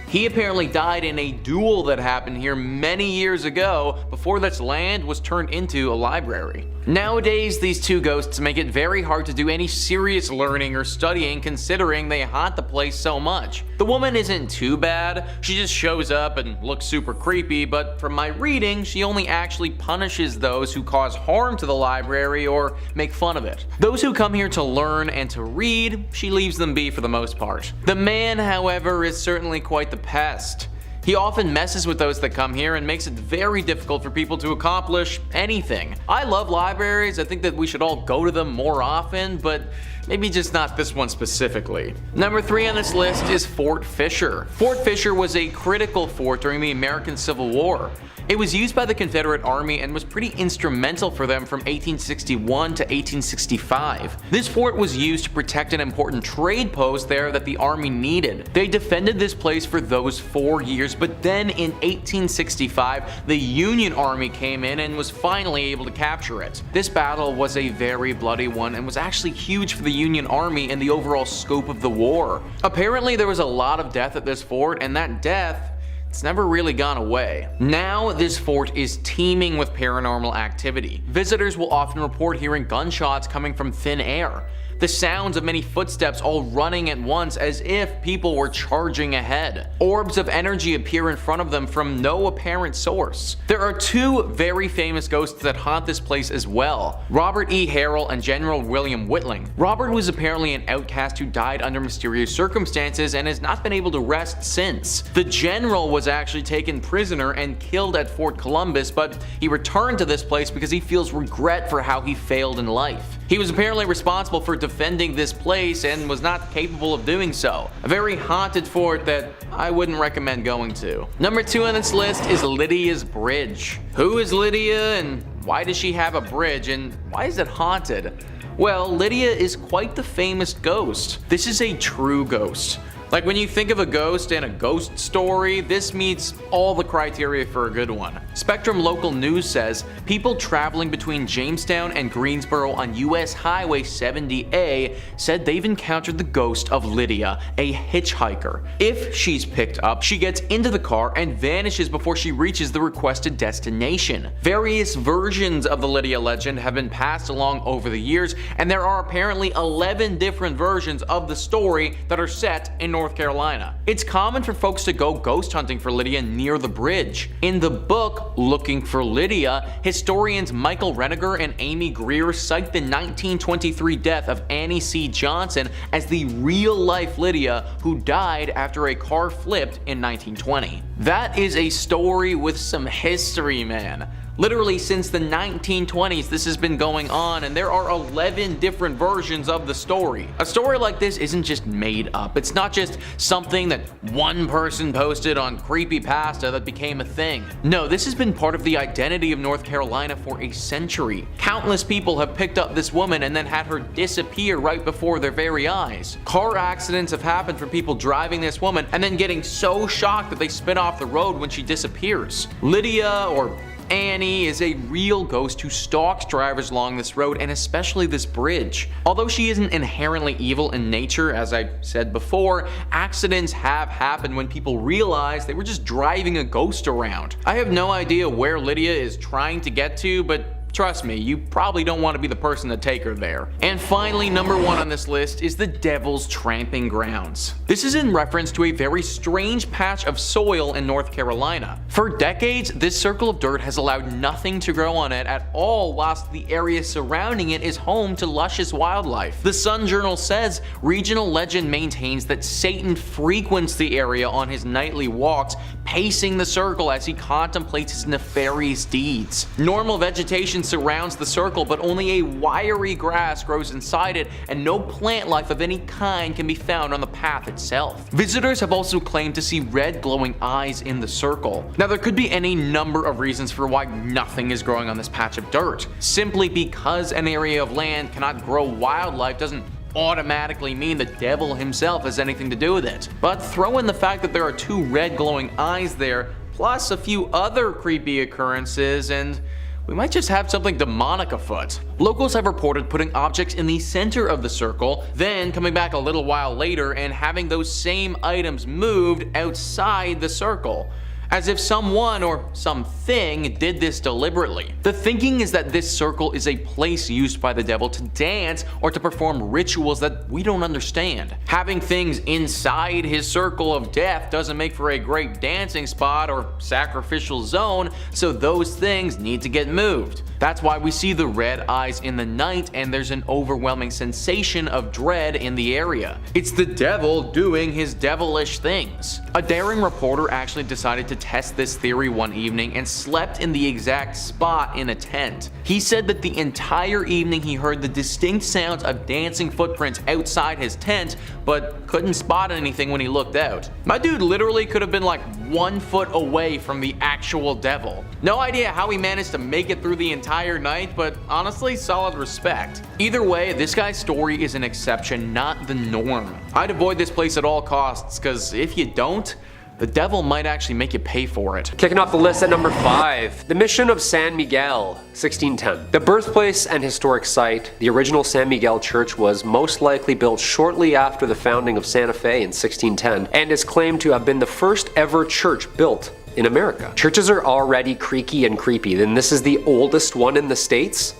S2: He apparently died in a duel that happened here many years ago before this land was turned into a library. Nowadays, these two ghosts make it very hard to do any serious learning or studying considering they haunt the place so much. The woman isn't too bad, she just shows up and looks super creepy, but from my reading, she only actually punishes those who cause harm to the library or make fun of it. Those who come here to learn and to read, she leaves them be for the most part. The man, however, is certainly quite the pest. He often messes with those that come here and makes it very difficult for people to accomplish anything. I love libraries, I think that we should all go to them more often, but maybe just not this one specifically. Number 3 on this list is Fort Fisher. Fort Fisher was a critical fort during the American Civil War. It was used by the Confederate Army and was pretty instrumental for them from 1861 to 1865. This fort was used to protect an important trade post there that the Army needed. They defended this place for those 4 years, but then in 1865, the Union Army came in and was finally able to capture it. This battle was a very bloody one and was actually huge for the Union Army and the overall scope of the war. Apparently there was a lot of death at this fort, and that death, it's never really gone away. Now, this fort is teeming with paranormal activity. Visitors will often report hearing gunshots coming from thin air. The sounds of many footsteps all running at once as if people were charging ahead. Orbs of energy appear in front of them from no apparent source. There are 2 very famous ghosts that haunt this place as well, Robert E. Harrell and General William Whitling. Robert was apparently an outcast who died under mysterious circumstances and has not been able to rest since. The general was actually taken prisoner and killed at Fort Columbus, but he returned to this place because he feels regret for how he failed in life. He was apparently responsible for defending this place and was not capable of doing so. A very haunted fort that I wouldn't recommend going to. Number 2 on this list is Lydia's Bridge. Who is Lydia and why does she have a bridge and why is it haunted? Well, Lydia is quite the famous ghost. This is a true ghost. Like, when you think of a ghost and a ghost story, this meets all the criteria for a good one. Spectrum Local News says people traveling between Jamestown and Greensboro on US Highway 70A said they've encountered the ghost of Lydia, a hitchhiker. If she's picked up, she gets into the car and vanishes before she reaches the requested destination. Various versions of the Lydia legend have been passed along over the years, and there are apparently 11 different versions of the story that are set in North Carolina. It's common for folks to go ghost hunting for Lydia near the bridge. In the book Looking for Lydia, historians Michael Reniger and Amy Greer cite the 1923 death of Annie C. Johnson as the real-life Lydia who died after a car flipped in 1920. That is a story with some history, man. Literally since the 1920s this has been going on, and there are 11 different versions of the story. A story like this isn't just made up. It's not just something that one person posted on Creepypasta that became a thing. No, this has been part of the identity of North Carolina for a century. Countless people have picked up this woman and then had her disappear right before their very eyes. Car accidents have happened for people driving this woman and then getting so shocked that they spin off the road when she disappears. Lydia, or Annie is a real ghost who stalks drivers along this road and especially this bridge. Although she isn't inherently evil in nature, as I said before, accidents have happened when people realize they were just driving a ghost around. I have no idea where Lydia is trying to get to, but trust me, you probably don't want to be the person to take her there. And finally, number 1 on this list is the Devil's Tramping Grounds. This is in reference to a very strange patch of soil in North Carolina. For decades, this circle of dirt has allowed nothing to grow on it at all, whilst the area surrounding it is home to luscious wildlife. The Sun Journal says regional legend maintains that Satan frequents the area on his nightly walks, pacing the circle as he contemplates his nefarious deeds. Normal vegetation surrounds the circle, but only a wiry grass grows inside it, and no plant life of any kind can be found on the path itself. Visitors have also claimed to see red glowing eyes in the circle. Now, there could be any number of reasons for why nothing is growing on this patch of dirt. Simply because an area of land cannot grow wildlife doesn't automatically mean the devil himself has anything to do with it. But throw in the fact that there are 2 red glowing eyes there, plus a few other creepy occurrences, and we might just have something demonic afoot. Locals have reported putting objects in the center of the circle, then coming back a little while later and having those same items moved outside the circle, as if someone or something did this deliberately. The thinking is that this circle is a place used by the devil to dance or to perform rituals that we don't understand. Having things inside his circle of death doesn't make for a great dancing spot or sacrificial zone, so those things need to get moved. That's why we see the red eyes in the night and there's an overwhelming sensation of dread in the area. It's the devil doing his devilish things. A daring reporter actually decided to test this theory one evening and slept in the exact spot in a tent. He said that the entire evening he heard the distinct sounds of dancing footprints outside his tent, but couldn't spot anything when he looked out. My dude literally could have been like 1 foot away from the actual devil. No idea how he managed to make it through the entire night, but honestly, solid respect. Either way, this guy's story is an exception, not the norm. I'd avoid this place at all costs, cause if you don't, the devil might actually make you pay for it.
S3: Kicking off the list at number 5, the Mission of San Miguel, 1610. The birthplace and historic site, the original San Miguel Church was most likely built shortly after the founding of Santa Fe in 1610 and is claimed to have been the first ever church built in America. Churches are already creaky and creepy, then this is the oldest one in the States?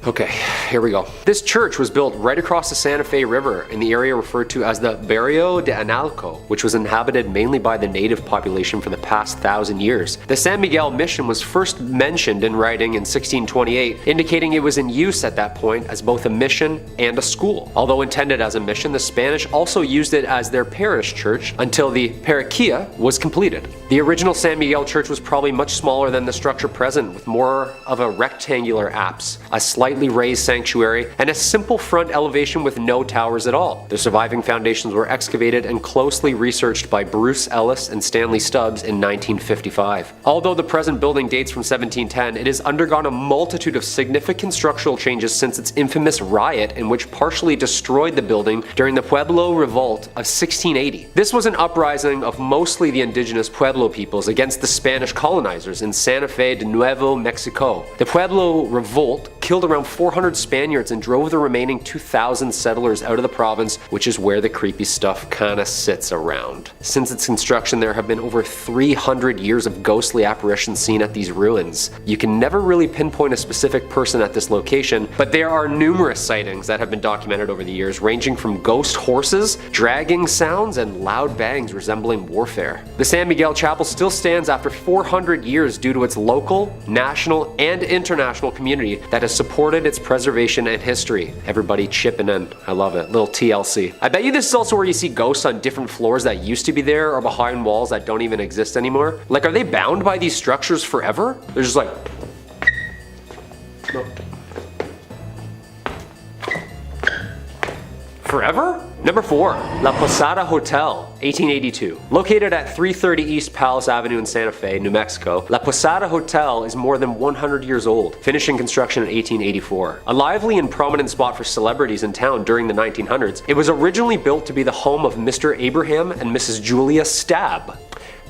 S3: Okay, here we go. This church was built right across the Santa Fe River in the area referred to as the Barrio de Analco, which was inhabited mainly by the native population for the past 1,000 years. The San Miguel mission was first mentioned in writing in 1628, indicating it was in use at that point as both a mission and a school. Although intended as a mission, the Spanish also used it as their parish church until the parroquia was completed. The original San Miguel church was probably much smaller than the structure present, with more of a rectangular apse, a slightly raised sanctuary, and a simple front elevation with no towers at all. The surviving foundations were excavated and closely researched by Bruce Ellis and Stanley Stubbs in 1955. Although the present building dates from 1710, it has undergone a multitude of significant structural changes since its infamous riot in which partially destroyed the building during the Pueblo Revolt of 1680. This was an uprising of mostly the indigenous Pueblo peoples against the Spanish colonizers in Santa Fe de Nuevo Mexico. The Pueblo Revolt killed around 400 Spaniards and drove the remaining 2,000 settlers out of the province, which is where the creepy stuff kinda sits around. Since its construction, there have been over 300 years of ghostly apparitions seen at these ruins. You can never really pinpoint a specific person at this location, but there are numerous sightings that have been documented over the years, ranging from ghost horses, dragging sounds, and loud bangs resembling warfare. The San Miguel Chapel still stands after 400 years due to its local, national, and international community that has supported its preservation and history. Everybody chipping in. I love it. Little TLC. I bet you this is also where you see ghosts on different floors that used to be there or behind walls that don't even exist anymore. Like, are they bound by these structures forever? They're just like... Forever? Number 4, La Posada Hotel, 1882. Located at 330 East Palace Avenue in Santa Fe, New Mexico, La Posada Hotel is more than 100 years old, finishing construction in 1884. A lively and prominent spot for celebrities in town during the 1900s, it was originally built to be the home of Mr. Abraham and Mrs. Julia Stabb.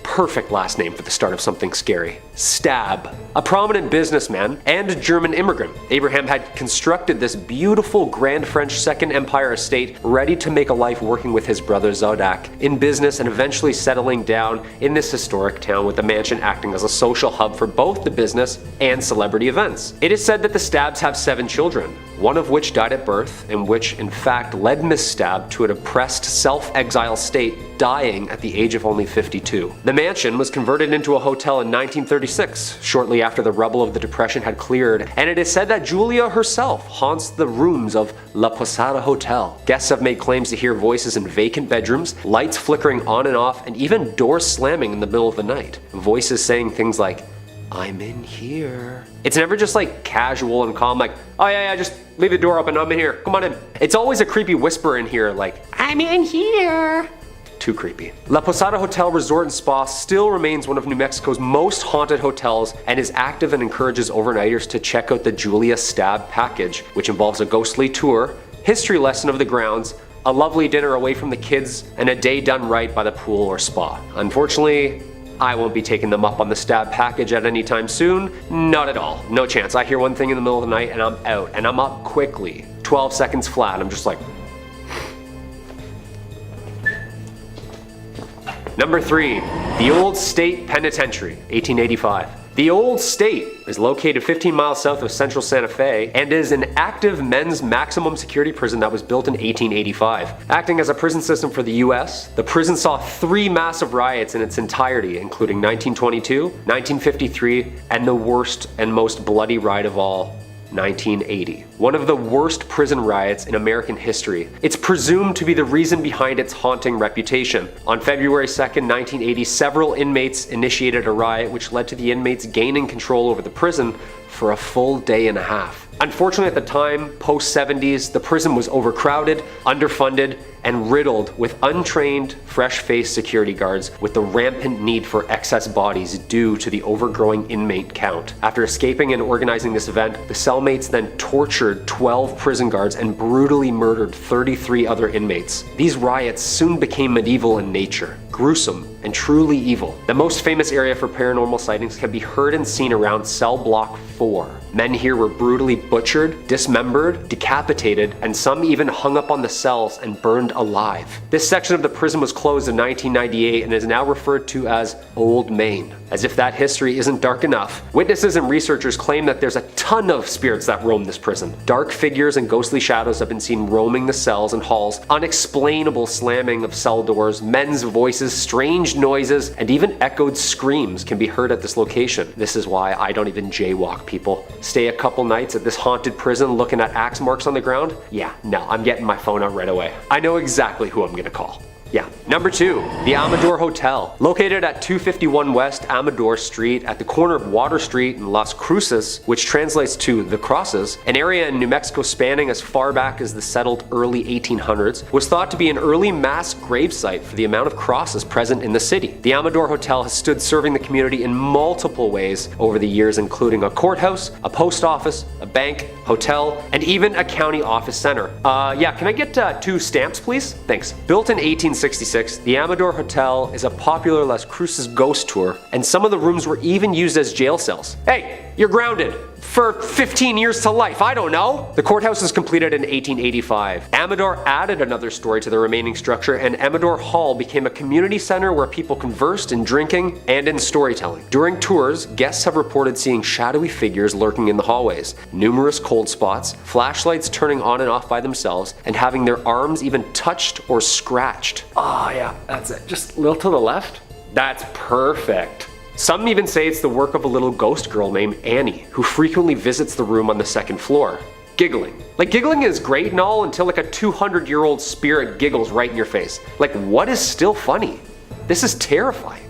S3: Perfect last name for the start of something scary. Stab. A prominent businessman and German immigrant, Abraham had constructed this beautiful Grand French Second Empire estate ready to make a life working with his brother Zodak in business and eventually settling down in this historic town, with the mansion acting as a social hub for both the business and celebrity events. It is said that the Stabs have 7 children, one of which died at birth, and which in fact led Miss Stab to a depressed self-exile state, dying at the age of only 52. The mansion was converted into a hotel in 1936, shortly after the rubble of the Depression had cleared, and it is said that Julia herself haunts the rooms of La Posada Hotel. Guests have made claims to hear voices in vacant bedrooms, lights flickering on and off, and even doors slamming in the middle of the night. Voices saying things like, "I'm in here." It's never just like casual and calm, like, "Oh yeah, just leave the door open, I'm in here, come on in." It's always a creepy whisper in here, like, "I'm in here." Too creepy. La Posada Hotel Resort and Spa still remains one of New Mexico's most haunted hotels and is active and encourages overnighters to check out the Julia Stab package, which involves a ghostly tour, history lesson of the grounds, a lovely dinner away from the kids, and a day done right by the pool or spa. Unfortunately, I won't be taking them up on the Stab package at any time soon. Not at all. No chance. I hear one thing in the middle of the night and I'm out, and I'm up quickly. 12 seconds flat. I'm just like... Number 3. The Old State Penitentiary, 1885. The Old State is located 15 miles south of central Santa Fe and is an active men's maximum security prison that was built in 1885. Acting as a prison system for the US, the prison saw 3 massive riots in its entirety, including 1922, 1953, and the worst and most bloody riot of all, 1980. One of the worst prison riots in American history. It's presumed to be the reason behind its haunting reputation. On February 2nd, 1980, several inmates initiated a riot which led to the inmates gaining control over the prison for a full day and a half. Unfortunately, at the time, post-70s, the prison was overcrowded, underfunded, and riddled with untrained, fresh-faced security guards, with the rampant need for excess bodies due to the overgrowing inmate count. After escaping and organizing this event, the cellmates then tortured 12 prison guards and brutally murdered 33 other inmates. These riots soon became medieval in nature, gruesome, and truly evil. The most famous area for paranormal sightings can be heard and seen around cell block 4. Men here were brutally butchered, dismembered, decapitated, and some even hung up on the cells and burned alive. This section of the prison was closed in 1998 and is now referred to as Old Main. As if that history isn't dark enough, witnesses and researchers claim that there's a ton of spirits that roam this prison. Dark figures and ghostly shadows have been seen roaming the cells and halls, unexplainable slamming of cell doors, men's voices, strange noises, and even echoed screams can be heard at this location. This is why I don't even jaywalk, people. Stay a couple nights at this haunted prison looking at axe marks on the ground? Yeah, no, I'm getting my phone out right away. I know exactly who I'm gonna call. Yeah. Number 2, the Amador Hotel. Located at 251 West Amador Street at the corner of Water Street and Las Cruces, which translates to the Crosses, an area in New Mexico spanning as far back as the settled early 1800s, was thought to be an early mass grave site for the amount of crosses present in the city. The Amador Hotel has stood serving the community in multiple ways over the years, including a courthouse, a post office, a bank, hotel, and even a county office center. Yeah, can I get 2 stamps, please? Thanks. Built in 1866, the Amador Hotel is a popular Las Cruces ghost tour, and some of the rooms were even used as jail cells. Hey, you're grounded for 15 years to life, I don't know. The courthouse was completed in 1885. Amador added another story to the remaining structure, and Amador Hall became a community center where people conversed in drinking and in storytelling. During tours, guests have reported seeing shadowy figures lurking in the hallways, numerous cold spots, flashlights turning on and off by themselves, and having their arms even touched or scratched. Oh yeah, that's it. Just a little to the left. That's perfect. Some even say it's the work of a little ghost girl named Annie, who frequently visits the room on the 2nd floor, giggling. Like, giggling is great and all until like a 200-year-old spirit giggles right in your face. Like, what is still funny? This is terrifying.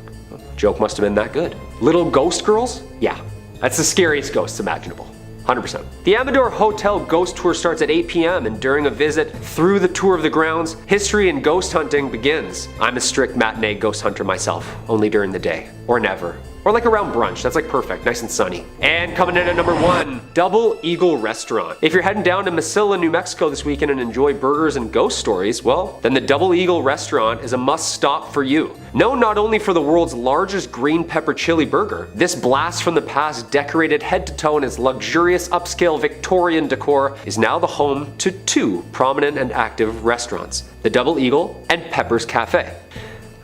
S3: Joke must have been that good. Little ghost girls? Yeah, that's the scariest ghosts imaginable. 100%. The Amador Hotel ghost tour starts at 8 p.m. and during a visit through the tour of the grounds, history and ghost hunting begins. I'm a strict matinee ghost hunter myself, only during the day, or never. Or like around brunch, that's like perfect, nice and sunny. And coming in at number 1, Double Eagle Restaurant. If you're heading down to Mesilla, New Mexico this weekend and enjoy burgers and ghost stories, well, then the Double Eagle Restaurant is a must stop for you. Known not only for the world's largest green pepper chili burger, this blast from the past decorated head to toe in its luxurious upscale Victorian decor is now the home to 2 prominent and active restaurants, the Double Eagle and Pepper's Cafe.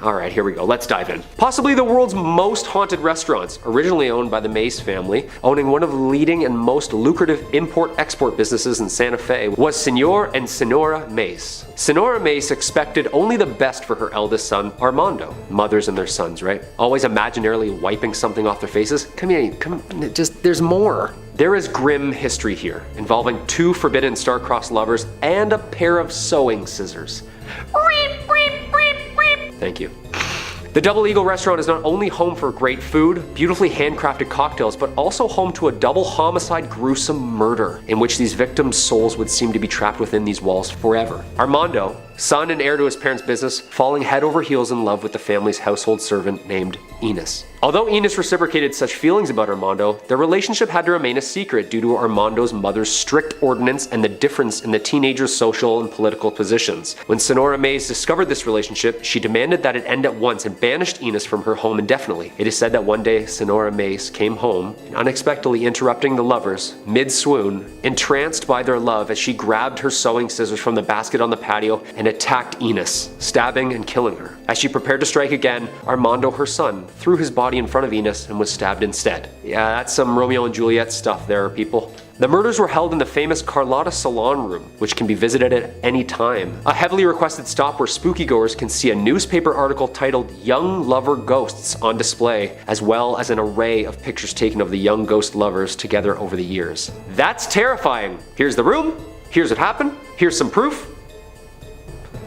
S3: Alright, here we go, let's dive in. Possibly the world's most haunted restaurants, originally owned by the Mays family, owning one of the leading and most lucrative import-export businesses in Santa Fe, was Senor and Senora Mays. Senora Mays expected only the best for her eldest son, Armando. Mothers and their sons, right? Always imaginarily wiping something off their faces. Come here, there's more. There is grim history here, involving 2 forbidden star-crossed lovers and a pair of sewing scissors. Thank you. The Double Eagle Restaurant is not only home for great food, beautifully handcrafted cocktails, but also home to a double homicide gruesome murder, in which these victims' souls would seem to be trapped within these walls forever. Armando, son and heir to his parents' business, falling head over heels in love with the family's household servant named Enos. Although Enos reciprocated such feelings about Armando, their relationship had to remain a secret due to Armando's mother's strict ordinance and the difference in the teenager's social and political positions. When Senora Mays discovered this relationship, she demanded that it end at once and banished Enos from her home indefinitely. It is said that one day Senora Mays came home, and unexpectedly interrupting the lovers, mid-swoon, entranced by their love as she grabbed her sewing scissors from the basket on the patio and attacked Enos, stabbing and killing her. As she prepared to strike again, Armando, her son, threw his body in front of Enos and was stabbed instead. Yeah, that's some Romeo and Juliet stuff there, people. The murders were held in the famous Carlotta Salon Room, which can be visited at any time. A heavily requested stop where spooky goers can see a newspaper article titled Young Lover Ghosts on display, as well as an array of pictures taken of the young ghost lovers together over the years. That's terrifying! Here's the room, here's what happened, here's some proof.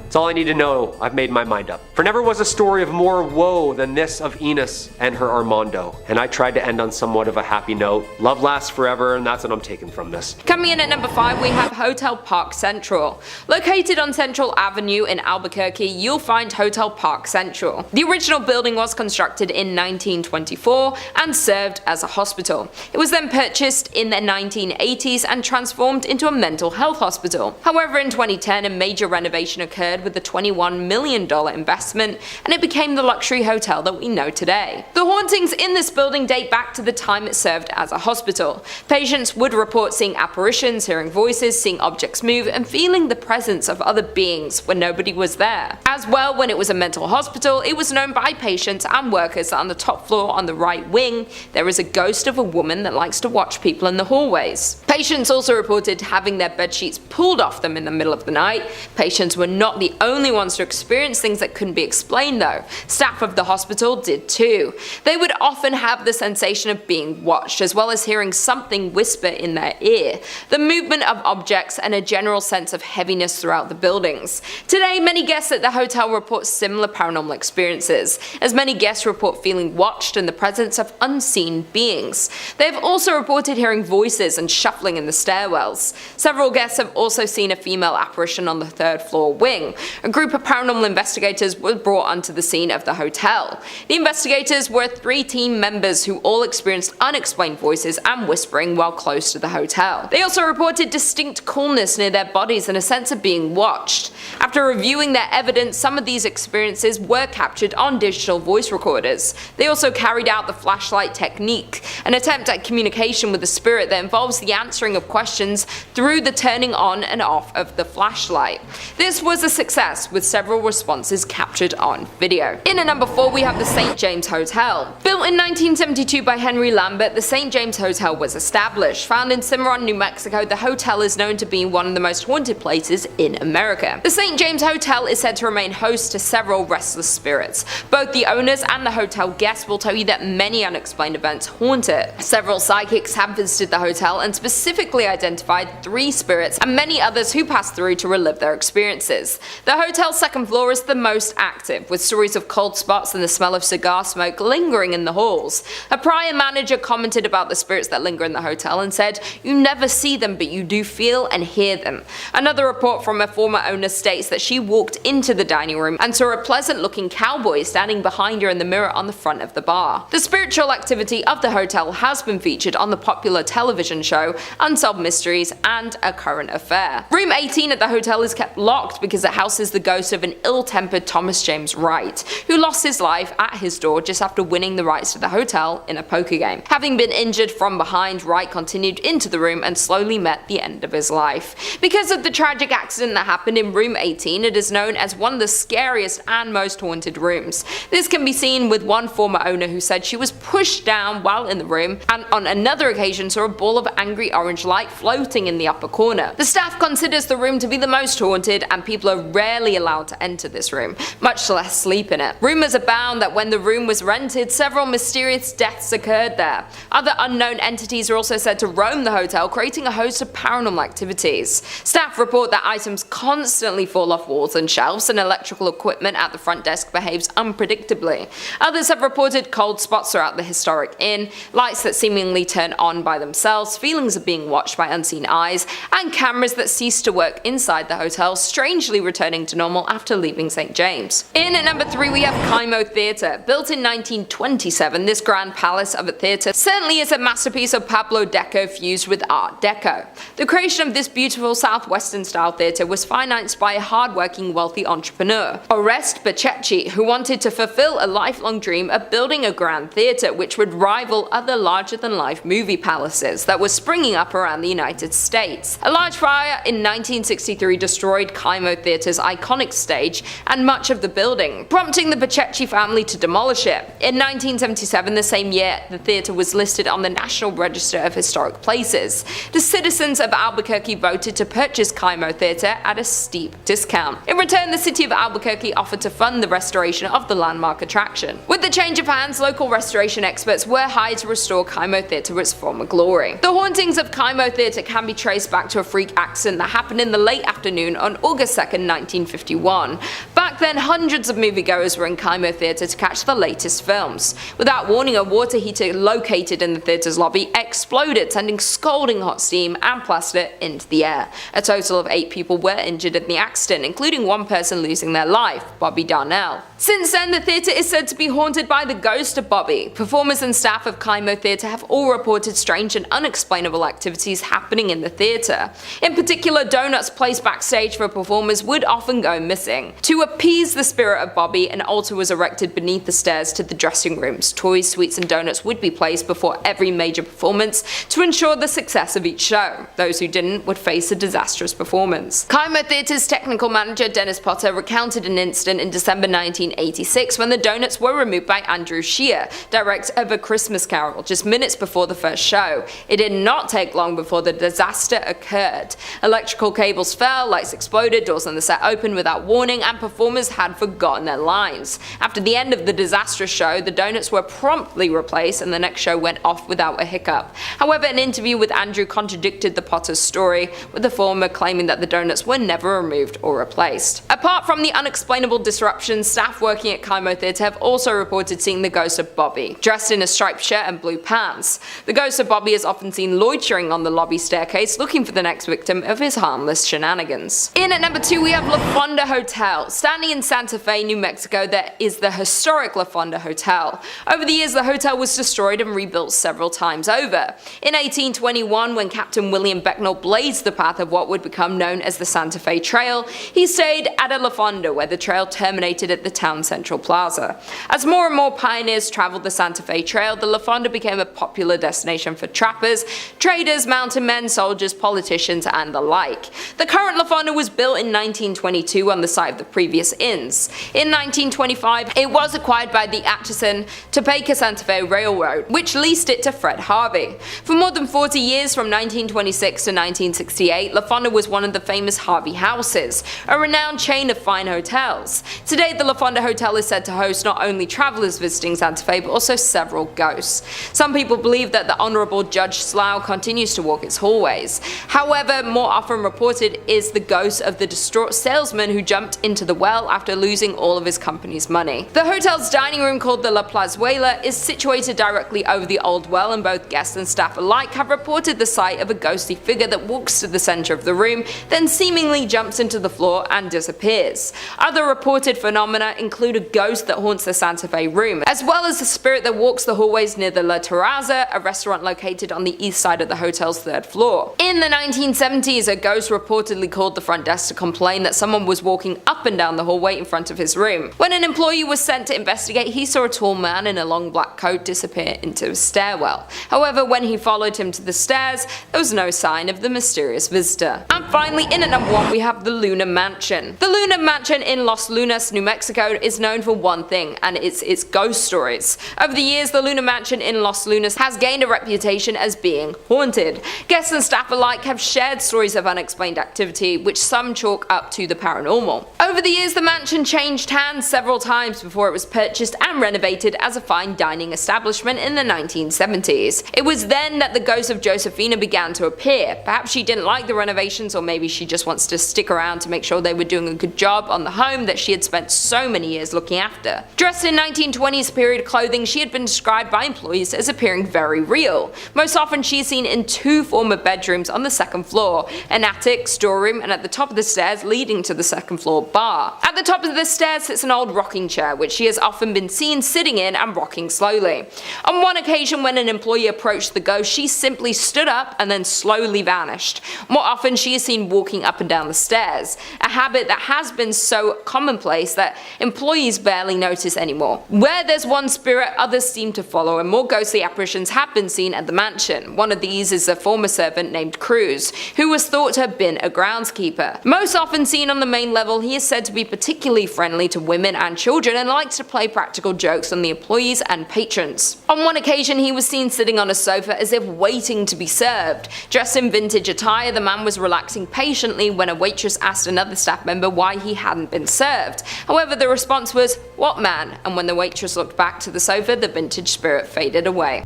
S3: That's all I need to know. I've made my mind up. For never was a story of more woe than this of Enos and her Armando. And I tried to end on somewhat of a happy note. Love lasts forever, and that's what I'm taking from this.
S1: Coming in at number 5, we have Hotel Park Central. Located on Central Avenue in Albuquerque, you'll find Hotel Park Central. The original building was constructed in 1924 and served as a hospital. It was then purchased in the 1980s and transformed into a mental health hospital. However, in 2010, a major renovation occurred with a $21 million investment, and it became the luxury hotel that we know today. The hauntings in this building date back to the time it served as a hospital. Patients would report seeing apparitions, hearing voices, seeing objects move, and feeling the presence of other beings when nobody was there. As well, when it was a mental hospital, it was known by patients and workers that on the top floor on the right wing, there is a ghost of a woman that likes to watch people in the hallways. Patients also reported having their bedsheets pulled off them in the middle of the night. Patients were not the only ones to experience things that couldn't be explained though. Staff of the hospital did too. They would often have the sensation of being watched, as well as hearing something whisper in their ear, the movement of objects, and a general sense of heaviness throughout the buildings. Today, many guests at the hotel report similar paranormal experiences, as many guests report feeling watched and the presence of unseen beings. They have also reported hearing voices and shuffling in the stairwells. Several guests have also seen a female apparition on the 3rd floor wing. A group of paranormal investigators were brought onto the scene of the hotel. The investigators were 3 team members who all experienced unexplained voices and whispering while close to the hotel. They also reported distinct coolness near their bodies and a sense of being watched. After reviewing their evidence, some of these experiences were captured on digital voice recorders. They also carried out the flashlight technique, an attempt at communication with the spirit that involves the answering of questions through the turning on and off of the flashlight. This was a success, with several responses captured on video. In at number 4, we have the St. James Hotel. Built in 1972 by Henry Lambert, the St. James Hotel was established. Found in Cimarron, New Mexico, the hotel is known to be one of the most haunted places in America. The St. James Hotel is said to remain host to several restless spirits. Both the owners and the hotel guests will tell you that many unexplained events haunt it. Several psychics have visited the hotel and specifically specifically identified 3 spirits and many others who passed through to relive their experiences. The hotel's second floor is the most active, with stories of cold spots and the smell of cigar smoke lingering in the halls. A prior manager commented about the spirits that linger in the hotel and said, "You never see them, but you do feel and hear them." Another report from a former owner states that she walked into the dining room and saw a pleasant-looking cowboy standing behind her in the mirror on the front of the bar. The spiritual activity of the hotel has been featured on the popular television show Unsolved Mysteries and A Current Affair. Room 18 at the hotel is kept locked because it houses the ghost of an ill-tempered Thomas James Wright, who lost his life at his door just after winning the rights to the hotel in a poker game. Having been injured from behind, Wright continued into the room and slowly met the end of his life. Because of the tragic accident that happened in room 18, it is known as one of the scariest and most haunted rooms. This can be seen with one former owner who said she was pushed down while in the room, and on another occasion saw a ball of angry orange light floating in the upper corner. The staff considers the room to be the most haunted, and people are rarely allowed to enter this room, much less sleep in it. Rumors abound that when the room was rented, several mysterious deaths occurred there. Other unknown entities are also said to roam the hotel, creating a host of paranormal activities. Staff report that items constantly fall off walls and shelves, and electrical equipment at the front desk behaves unpredictably. Others have reported cold spots throughout the historic inn, lights that seemingly turn on by themselves, feelings of being watched by unseen eyes, and cameras that cease to work inside the hotel, strangely returning to normal after leaving St. James. In at number 3 we have Mammoth Theatre. Built in 1927, this grand palace of a theatre certainly is a masterpiece of Pablo Deco fused with Art Deco. The creation of this beautiful southwestern style theatre was financed by a hard-working wealthy entrepreneur, Oreste Bacecchi, who wanted to fulfill a lifelong dream of building a grand theatre which would rival other larger-than-life movie palaces that were springing up around the United States. A large fire in 1963 destroyed Mammoth Theatre's iconic stage and much of the building, prompting the Bacecchi family to demolish it. In 1977, the same year, the theatre was listed on the National Register of Historic Places. The citizens of Albuquerque voted to purchase Mammoth Theatre at a steep discount. In return, the city of Albuquerque offered to fund the restoration of the landmark attraction. With the change of hands, local restoration experts were hired to restore Mammoth Theatre to its former glory. The hauntings of Mammoth Theatre can be traced back to a freak accident that happened in the late afternoon on August 2nd, 1951. Back then, hundreds of moviegoers were in Mammoth Theatre to catch the latest films. Without warning, a water heater located in the theatre's lobby exploded, sending scalding hot steam and plaster into the air. A total of 8 people were injured in the accident, including one person losing their life, Bobby Darnell. Since then, the theatre is said to be haunted by the ghost of Bobby. Performers and staff of Mammoth Theatre have all reported strange and unexplainable activities happening in the theatre. In particular, donuts placed backstage for performers would often go missing. To appease the spirit of Bobby, an altar was erected beneath the stairs to the dressing rooms. Toys, sweets and donuts would be placed before every major performance to ensure the success of each show. Those who didn't would face a disastrous performance. Mammoth Theatre's technical manager Dennis Potter recounted an incident in December 1986 when the donuts were removed by Andrew Shear, director of A Christmas Carol, just minutes before the first show. It did not take long before the disaster occurred. Electrical cables fell, lights exploded, doors on the set opened without warning, and performers had forgotten their lines. After the end of the disastrous show, the donuts were promptly replaced and the next show went off without a hiccup. However, an interview with Andrew contradicted the Potter's story, with the former claiming that the donuts were never removed or replaced. Apart from the unexplainable disruptions, staff working at Mammoth Theatre have also reported seeing the ghost of Bobby, dressed in a striped shirt and blue pants. The ghost of Bobby is often seen loitering on the lobby staircase, looking for the next victim of his harmless shenanigans. In at number 2 we have La Fonda Hotel. Standing in Santa Fe, New Mexico, there is the historic La Fonda Hotel. Over the years, the hotel was destroyed and rebuilt several times over. In 1821, when Captain William Becknell blazed the path of what would become known as the Santa Fe Trail, he stayed at a La Fonda where the trail terminated at the town central plaza. As more and more pioneers traveled the Santa Fe Trail, the La Fonda became a popular destination for trappers, traders, mountain men, soldiers, politicians, and the like. The current La Fonda was built in 1922 on the site of the previous previous inns. In 1925, it was acquired by the Atchison, Topeka Santa Fe Railroad, which leased it to Fred Harvey. For more than 40 years, from 1926 to 1968, La Fonda was one of the famous Harvey houses, a renowned chain of fine hotels. Today, the La Fonda Hotel is said to host not only travelers visiting Santa Fe, but also several ghosts. Some people believe that the Honorable Judge Slough continues to walk its hallways. However, more often reported is the ghost of the distraught salesman who jumped into the well after losing all of his company's money. The hotel's dining room, called the La Plazuela, is situated directly over the old well, and both guests and staff alike have reported the sight of a ghostly figure that walks to the center of the room, then seemingly jumps into the floor and disappears. Other reported phenomena include a ghost that haunts the Santa Fe room, as well as a spirit that walks the hallways near the La Terraza, a restaurant located on the east side of the hotel's third floor. In the 1970s, a ghost reportedly called the front desk to complain that someone was walking up and down the hallway in front of his room. When an employee was sent to investigate, he saw a tall man in a long black coat disappear into a stairwell. However, when he followed him to the stairs, there was no sign of the mysterious visitor. And finally, in at number 1, we have the Luna Mansion. The Luna Mansion in Los Lunas, New Mexico is known for one thing, and it's its ghost stories. Over the years, the Luna Mansion in Los Lunas has gained a reputation as being haunted. Guests and staff alike have shared stories of unexplained activity, which some chalk up to the paranormal. Over the years, the mansion changed hands several times before it was purchased and renovated as a fine dining establishment in the 1970s. It was then that the ghost of Josephina began to appear. Perhaps she didn't like the renovations, or maybe she just wants to stick around to make sure they were doing a good job on the home that she had spent so many years looking after. Dressed in 1920s period clothing, she had been described by employees as appearing very real. Most often she is seen in 2 former bedrooms on the second floor, an attic, storeroom, and at the top of the stairs leading to the second floor bar. At the top of the stairs sits an old rocking chair, which she has often been seen sitting in and rocking slowly. On one occasion, when an employee approached the ghost, she simply stood up and then slowly vanished. More often she is seen walking up and down the stairs, a habit that has been so commonplace that employees barely notice anymore. Where there's one spirit, others seem to follow, and more ghostly apparitions have been seen at the mansion. One of these is a former servant named Cruz, who was thought to have been a groundskeeper. Most often seen on the main level, he is said to be particularly friendly to women and children and likes to play practical jokes on the employees and patrons. On one occasion, he was seen sitting on a sofa as if waiting to be served. Dressed in vintage attire, the man was relaxing patiently when a waitress asked another staff member why he hadn't been served. However, the response was, "What man?" and when the waitress looked back to the sofa, the vintage spirit faded away.